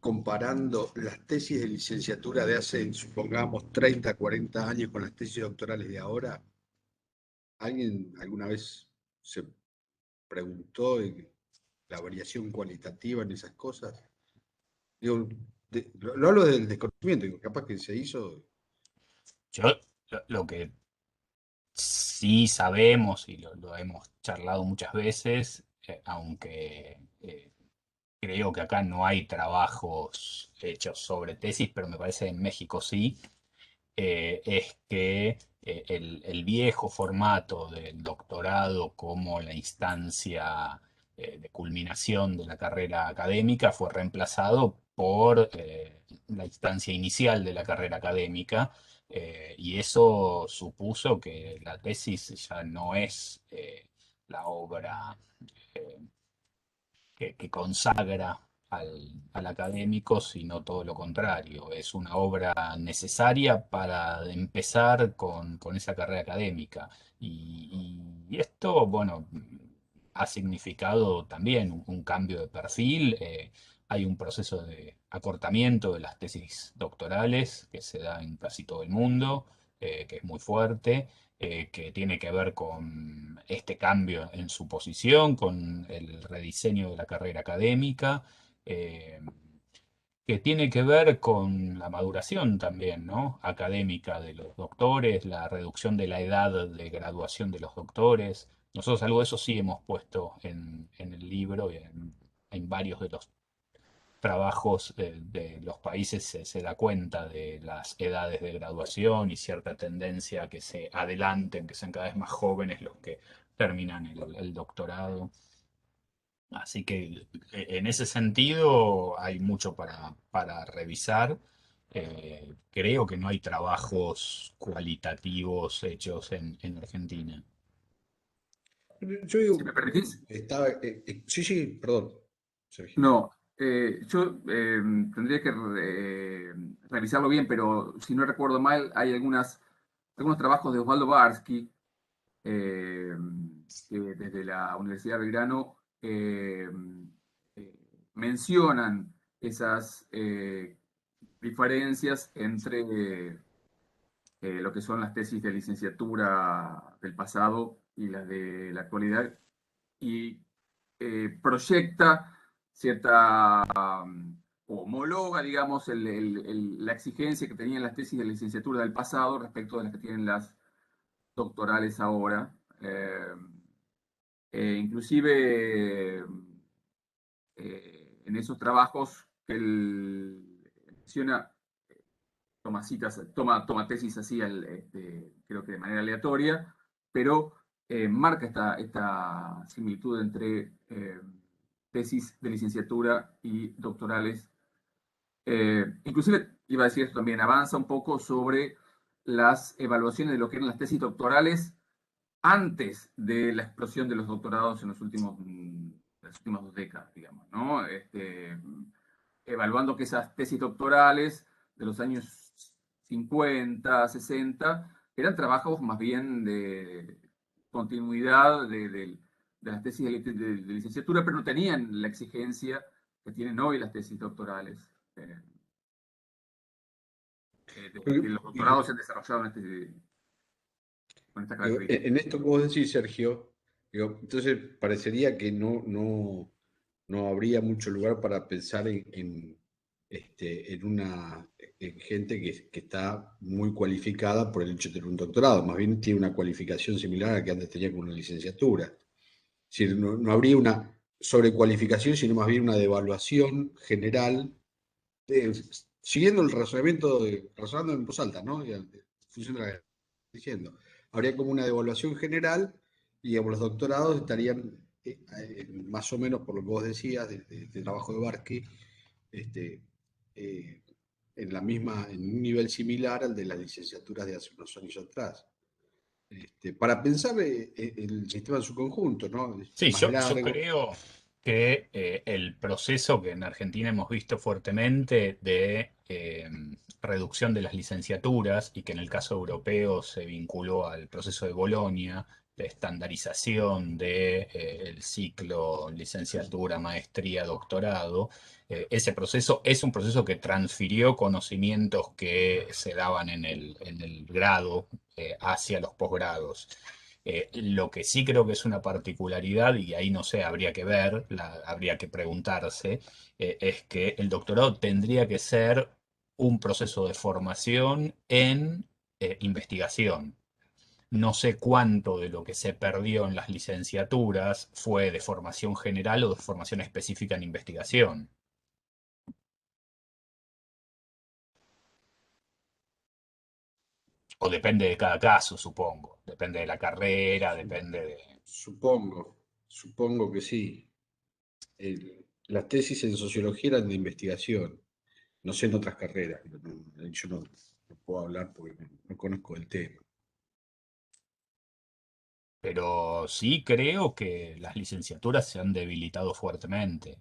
Speaker 8: comparando las tesis de licenciatura de hace, supongamos, 30, 40 años con las tesis doctorales de ahora? ¿Alguien alguna vez se preguntó la variación cualitativa en esas cosas? Digo, lo hablo del desconocimiento, digo, capaz que se hizo.
Speaker 1: Yo lo que sí sabemos y lo hemos charlado muchas veces, aunque creo que acá no hay trabajos hechos sobre tesis, pero me parece que en México sí, es que el viejo formato del doctorado como la instancia de culminación de la carrera académica fue reemplazado por la instancia inicial de la carrera académica, y eso supuso que la tesis ya no es la obra eh, que consagra al académico, sino todo lo contrario. Es una obra necesaria para empezar con esa carrera académica. Y esto, bueno, ha significado también un cambio de perfil. Hay un proceso de acortamiento de las tesis doctorales que se da en casi todo el mundo, que es muy fuerte, que tiene que ver con este cambio en su posición, con el rediseño de la carrera académica, eh, que tiene que ver con la maduración también, ¿no? Académica de los doctores, la reducción de la edad de graduación de los doctores. Nosotros algo de eso sí hemos puesto en el libro y en varios de los trabajos de los países se da cuenta de las edades de graduación y cierta tendencia a que se adelanten, que sean cada vez más jóvenes los que terminan el doctorado. Así que en ese sentido hay mucho para revisar. Creo que no hay trabajos cualitativos hechos en Argentina.
Speaker 8: Yo
Speaker 2: Si me
Speaker 8: digo,
Speaker 2: permitís.
Speaker 8: sí, sí, perdón, Sergio.
Speaker 2: No, yo tendría que revisarlo bien, pero si no recuerdo mal, hay algunos trabajos de Osvaldo Barsky, eh, que desde la Universidad de Belgrano mencionan esas diferencias entre lo que son las tesis de licenciatura del pasado y las de la actualidad, y proyecta cierta, o homologa, digamos, la exigencia que tenían las tesis de licenciatura del pasado respecto de las que tienen las doctorales ahora. Inclusive en esos trabajos que él menciona, toma tesis así, creo que de manera aleatoria, pero marca esta similitud entre tesis de licenciatura y doctorales. Inclusive, iba a decir esto también, avanza un poco sobre las evaluaciones de lo que eran las tesis doctorales antes de la explosión de los doctorados en las últimas 2 décadas, digamos, ¿no? Evaluando que esas tesis doctorales de los años 50, 60, eran trabajos más bien de continuidad de las tesis de licenciatura, pero no tenían la exigencia que tienen hoy las tesis doctorales. Que los doctorados se han desarrollado con esta característica.
Speaker 8: En esto que vos decís, Sergio, digo, entonces parecería que no habría mucho lugar para pensar en gente que está muy cualificada por el hecho de tener un doctorado, más bien tiene una cualificación similar a la que antes tenía con una licenciatura. Es decir, no habría una sobrecualificación, sino más bien una devaluación general, siguiendo el razonamiento, razonando en voz alta, ¿no? En función de lo que estás diciendo. Habría como una devaluación general y digamos, los doctorados estarían más o menos, por lo que vos decías, del trabajo de Barsky, este, eh, en un nivel similar al de las licenciaturas de hace unos años atrás. Para pensar el sistema en su conjunto, ¿no? Es
Speaker 1: Sí,
Speaker 8: más
Speaker 1: yo
Speaker 8: largo.
Speaker 1: creo que el proceso que en Argentina hemos visto fuertemente de reducción de las licenciaturas y que en el caso europeo se vinculó al proceso de Bolonia, de estandarización del ciclo licenciatura, maestría, doctorado, ese proceso es un proceso que transfirió conocimientos que se daban en el grado hacia los posgrados. Lo que sí creo que es una particularidad, y ahí no sé, habría que ver, habría que preguntarse, es que el doctorado tendría que ser un proceso de formación en investigación. No sé cuánto de lo que se perdió en las licenciaturas fue de formación general o de formación específica en investigación. O depende de cada caso, supongo. Depende de la carrera, depende de...
Speaker 8: Supongo que sí. Las tesis en sociología eran de investigación, no sé en otras carreras, pero yo no puedo hablar porque no conozco el tema.
Speaker 1: Pero sí creo que las licenciaturas se han debilitado fuertemente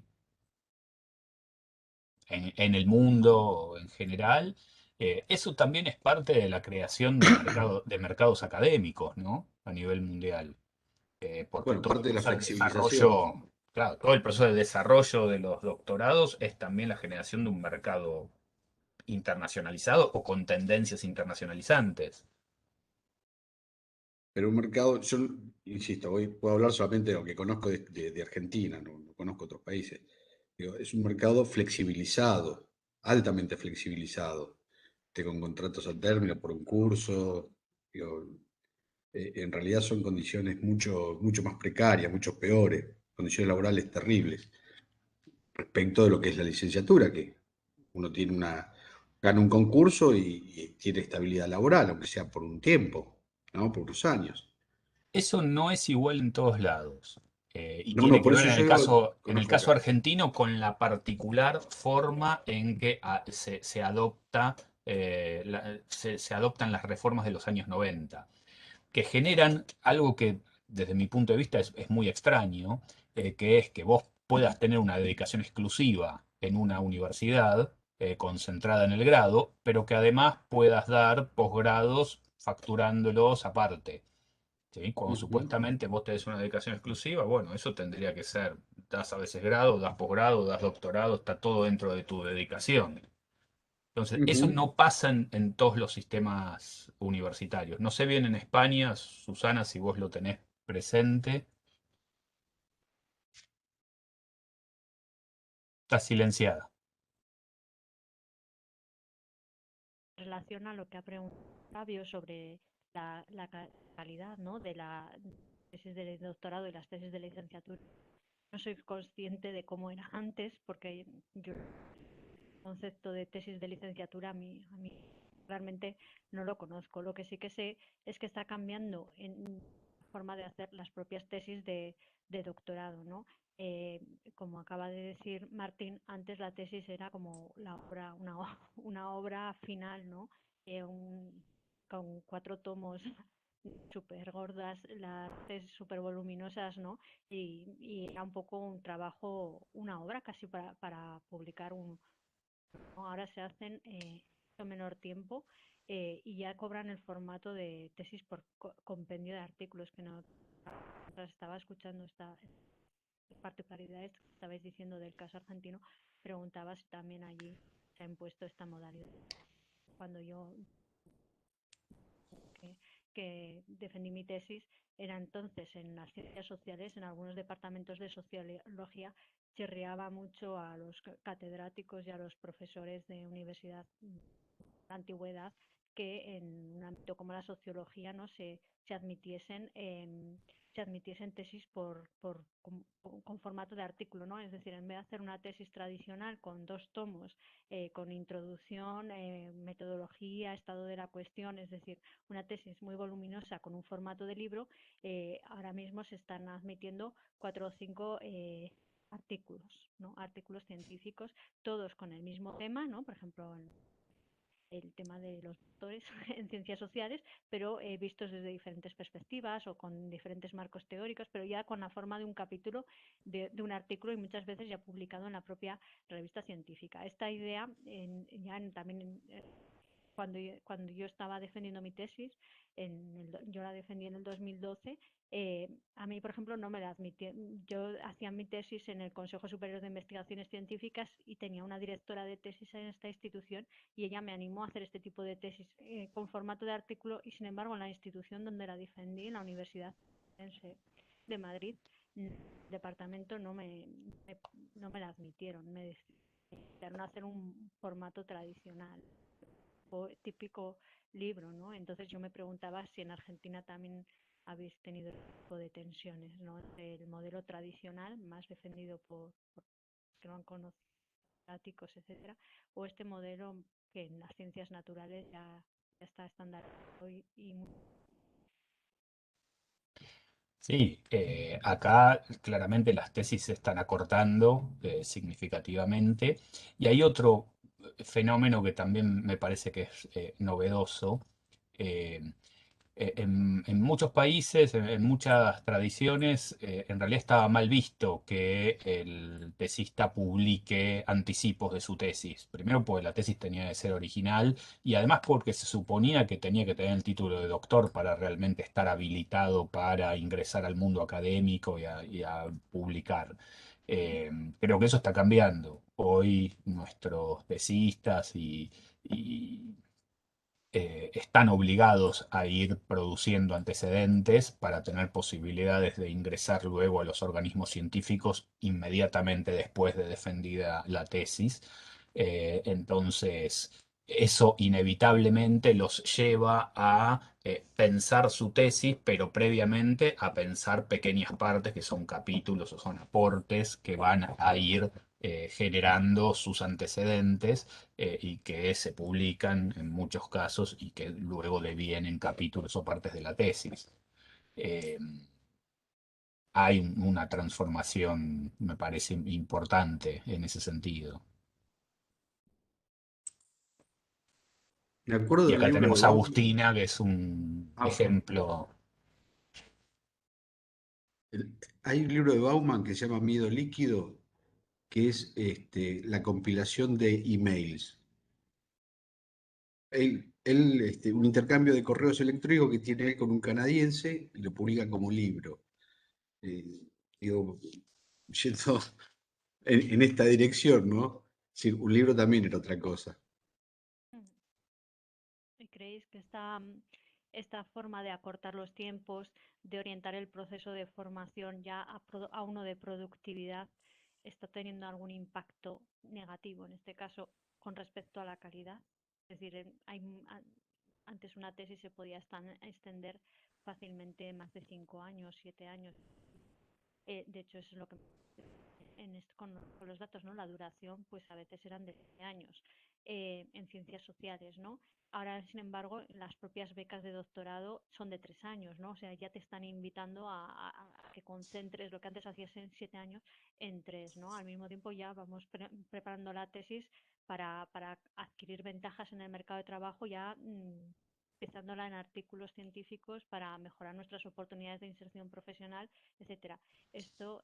Speaker 1: en el mundo en general. Eso también es parte de la creación de mercados académicos, ¿no? A nivel mundial. Porque
Speaker 8: Bueno,
Speaker 1: todo el
Speaker 8: parte de la
Speaker 1: proceso de
Speaker 8: flexibilización,
Speaker 1: desarrollo, claro, todo el proceso de desarrollo de los doctorados es también la generación de un mercado internacionalizado o con tendencias internacionalizantes.
Speaker 8: pero un mercado, yo insisto, hoy puedo hablar solamente de lo que conozco de Argentina, no conozco otros países. Digo, es un mercado flexibilizado, altamente flexibilizado, con contratos a término por un curso. Digo, en realidad son condiciones mucho más precarias, mucho peores, condiciones laborales terribles, respecto de lo que es la licenciatura, que uno gana un concurso y tiene estabilidad laboral, aunque sea por un tiempo, ¿no? Por unos años.
Speaker 1: Eso no es igual en todos lados. Y
Speaker 8: No, no,
Speaker 1: tiene que
Speaker 8: por
Speaker 1: ver
Speaker 8: eso yo digo,
Speaker 1: en el
Speaker 8: conozco
Speaker 1: caso
Speaker 8: acá.
Speaker 1: argentino con la particular forma en que se adopta, se adoptan las reformas de los años 90, que generan algo que desde mi punto de vista es muy extraño, que es que vos puedas tener una dedicación exclusiva en una universidad concentrada en el grado, pero que además puedas dar posgrados facturándolos aparte. ¿Sí? Cuando
Speaker 8: Ujú,
Speaker 1: supuestamente vos tenés una dedicación exclusiva, bueno, eso tendría que ser, das a veces grado, das posgrado, das doctorado, está todo dentro de tu dedicación. Entonces, eso
Speaker 8: ujú.
Speaker 1: no pasa en todos los sistemas universitarios. No sé bien en España, Susana, si vos lo tenés presente. Está silenciada.
Speaker 7: Relación a lo que ha preguntado Fabio sobre calidad, ¿no? de la tesis de doctorado y las tesis de licenciatura. No soy consciente de cómo era antes, porque yo el concepto de tesis de licenciatura a mí realmente no lo conozco. Lo que sí que sé es que está cambiando en forma de hacer las propias tesis de doctorado, ¿no? Eh, Como acaba de decir Martín, antes la tesis era como la obra, una obra final, ¿no? Con 4 tomos súper gordas, las tesis súper voluminosas, ¿no? Y era un poco un trabajo, una obra casi para publicar ¿no? Ahora se hacen en menor tiempo y ya cobran el formato de tesis por compendio de artículos, que no. Mientras estaba escuchando esta particularidad que estabais diciendo del caso argentino, preguntaba si también allí se ha impuesto esta modalidad. Cuando yo que, que defendí mi tesis era entonces en las ciencias sociales, en algunos departamentos de sociología, chirriaba mucho a los catedráticos y a los profesores de universidad de la antigüedad que en un ámbito como la sociología no se admitiesen se admitiesen tesis con formato de artículo, ¿no? Es decir, en vez de hacer una tesis tradicional con 2 tomos, con introducción, metodología, estado de la cuestión, es decir, una tesis muy voluminosa con un formato de libro, ahora mismo se están admitiendo 4 o 5 artículos, ¿no? Artículos científicos, todos con el mismo tema, ¿no? Por ejemplo, el tema de los doctores en ciencias sociales, pero vistos desde diferentes perspectivas o con diferentes marcos teóricos, pero ya con la forma de un capítulo de un artículo y muchas veces ya publicado en la propia revista científica. Esta idea, también cuando yo estaba defendiendo mi tesis, yo la defendí en el 2012, a mí, por ejemplo, no me la admitieron. Yo hacía mi tesis en el Consejo Superior de Investigaciones Científicas y tenía una directora de tesis en esta institución y ella me animó a hacer este tipo de tesis con formato de artículo y, sin embargo, en la institución donde la defendí, en la Universidad de Madrid, el departamento no me la admitieron. Me decidieron hacer un formato tradicional típico libro, ¿no? Entonces yo me preguntaba si en Argentina también habéis tenido este tipo de tensiones, ¿no? El modelo tradicional, más defendido por que no han conocido, etcétera, o este modelo que en las ciencias naturales ya está estandarizado y
Speaker 1: Sí, acá claramente las tesis se están acortando significativamente y hay otro fenómeno que también me parece que es novedoso. eh, en muchos países, en muchas tradiciones, en realidad estaba mal visto que el tesista publique anticipos de su tesis. Primero porque la tesis tenía que ser original y además porque se suponía que tenía que tener el título de doctor para realmente estar habilitado para ingresar al mundo académico y a publicar. Eh, Creo que eso está cambiando. Hoy nuestros tesistas y están obligados a ir produciendo antecedentes para tener posibilidades de ingresar luego a los organismos científicos inmediatamente después de defendida la tesis. Entonces, eso inevitablemente los lleva a pensar su tesis, pero previamente a pensar pequeñas partes que son capítulos o son aportes que van a ir generando sus antecedentes y que se publican en muchos casos y que luego devienen capítulos o partes de la tesis. Eh, Hay una transformación, me parece, importante en ese sentido.
Speaker 8: Me acuerdo
Speaker 1: Y
Speaker 8: del
Speaker 1: acá
Speaker 8: libro de
Speaker 1: tenemos a
Speaker 8: Bauman.
Speaker 1: Agustina, que es un ejemplo.
Speaker 8: Hay un libro de Bauman que se llama Miedo Líquido, que es la compilación de emails. Un intercambio de correos electrónicos que tiene él con un canadiense y lo publica como libro. Eh, Digo, yendo en esta dirección, ¿no? Sí, un libro también era otra cosa.
Speaker 7: Mm. ¿Y creéis que esta forma de acortar los tiempos, de orientar el proceso de formación ya a uno de productividad, está teniendo algún impacto negativo, en este caso, con respecto a la calidad? Es decir, antes una tesis se podía extender fácilmente más de 5 años, 7 años. De hecho, eso es lo que con los datos, ¿no? La duración, pues a veces eran de 10 años en ciencias sociales, ¿no? Ahora, sin embargo, las propias becas de doctorado son de 3 años, ¿no? O sea, ya te están invitando a que concentres lo que antes hacías en 7 años en tres, ¿no? Al mismo tiempo ya vamos preparando la tesis para adquirir ventajas en el mercado de trabajo ya empezándola en artículos científicos para mejorar nuestras oportunidades de inserción profesional, etcétera. Esto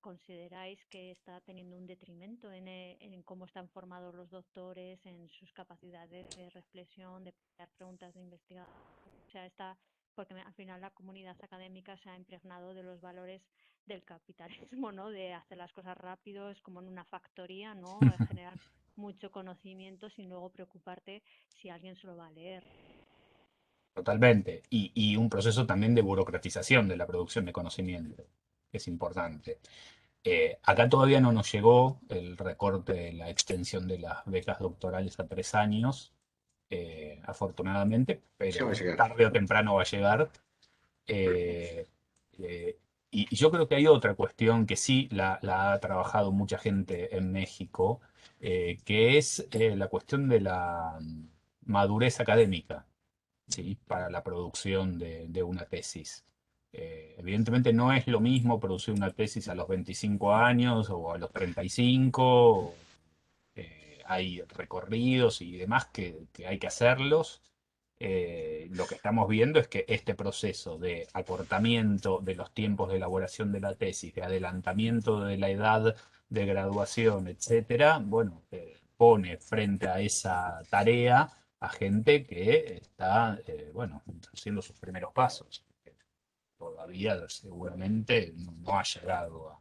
Speaker 7: ¿consideráis que está teniendo un detrimento en cómo están formados los doctores, en sus capacidades de reflexión, de plantear preguntas de investigación? O sea, porque al final la comunidad académica se ha impregnado de los valores del capitalismo, ¿no? De hacer las cosas rápido, es como en una factoría, ¿no? Generar mucho conocimiento sin luego preocuparte si alguien se lo va a leer.
Speaker 1: Totalmente. Y un proceso también de burocratización de la producción de conocimiento, que es importante. Acá todavía no nos llegó el recorte de la extensión de las becas doctorales a 3 años, afortunadamente,
Speaker 8: Ya va a
Speaker 1: pero
Speaker 8: llegar.
Speaker 1: tarde o temprano va a llegar. Eh, eh, y yo creo que hay otra cuestión que sí la ha trabajado mucha gente en México, que es la cuestión de la madurez académica. ¿Sí? Para la producción de una tesis. Evidentemente no es lo mismo producir una tesis a los 25 años o a los 35. Hay recorridos y demás que hay que hacerlos. Lo que estamos viendo es que este proceso de acortamiento de los tiempos de elaboración de la tesis, de adelantamiento de la edad de graduación, etcétera, bueno, pone frente a esa tarea a gente que está, bueno, haciendo sus primeros pasos. Todavía seguramente no ha llegado a...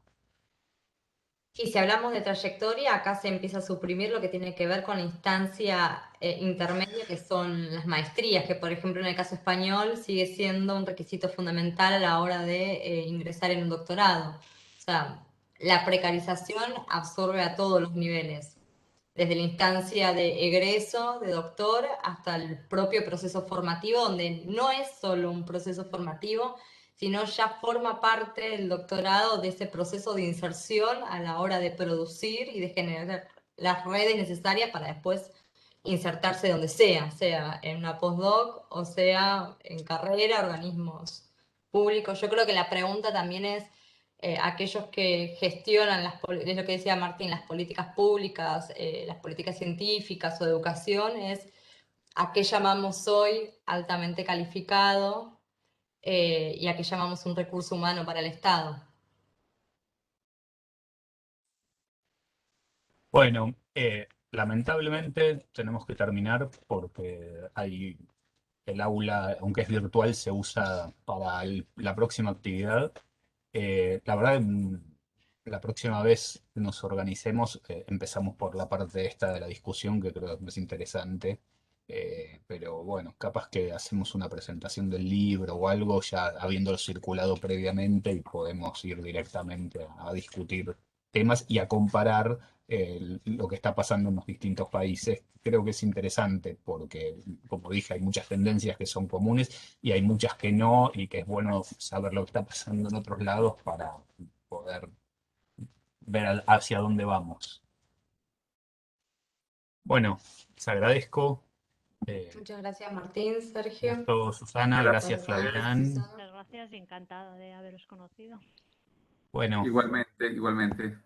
Speaker 9: Y si hablamos de trayectoria, acá se empieza a suprimir lo que tiene que ver con la instancia intermedia, que son las maestrías, que por ejemplo en el caso español sigue siendo un requisito fundamental a la hora de ingresar en un doctorado. O sea, la precarización absorbe a todos los niveles, desde la instancia de egreso, de doctor, hasta el propio proceso formativo, donde no es solo un proceso formativo, sino ya forma parte el doctorado de ese proceso de inserción a la hora de producir y de generar las redes necesarias para después insertarse donde sea en una postdoc o sea en carrera, organismos públicos. Yo creo que la pregunta también es aquellos que gestionan, es lo que decía Martín, las políticas públicas, las políticas científicas o de educación, es a qué llamamos hoy altamente calificado y a qué llamamos un recurso humano para el Estado.
Speaker 1: Bueno, lamentablemente tenemos que terminar porque el aula, aunque es virtual, se usa para la próxima actividad. La verdad, la próxima vez que nos organicemos, empezamos por la parte esta de la discusión, que creo que es interesante. Pero bueno, capaz que hacemos una presentación del libro o algo, ya habiéndolo circulado previamente y podemos ir directamente a discutir temas y a comparar lo que está pasando en los distintos países. Creo que es interesante porque, como dije, hay muchas tendencias que son comunes y hay muchas que no, y que es bueno saber lo que está pasando en otros lados para poder ver hacia dónde vamos. Bueno, les agradezco.
Speaker 9: Muchas gracias, Martín, Sergio.
Speaker 1: Gusto, Susana, gracias,
Speaker 9: Gracias,
Speaker 1: Flavián.
Speaker 9: Susana.
Speaker 7: Muchas gracias y encantada de haberos conocido.
Speaker 1: Bueno.
Speaker 2: Igualmente, igualmente.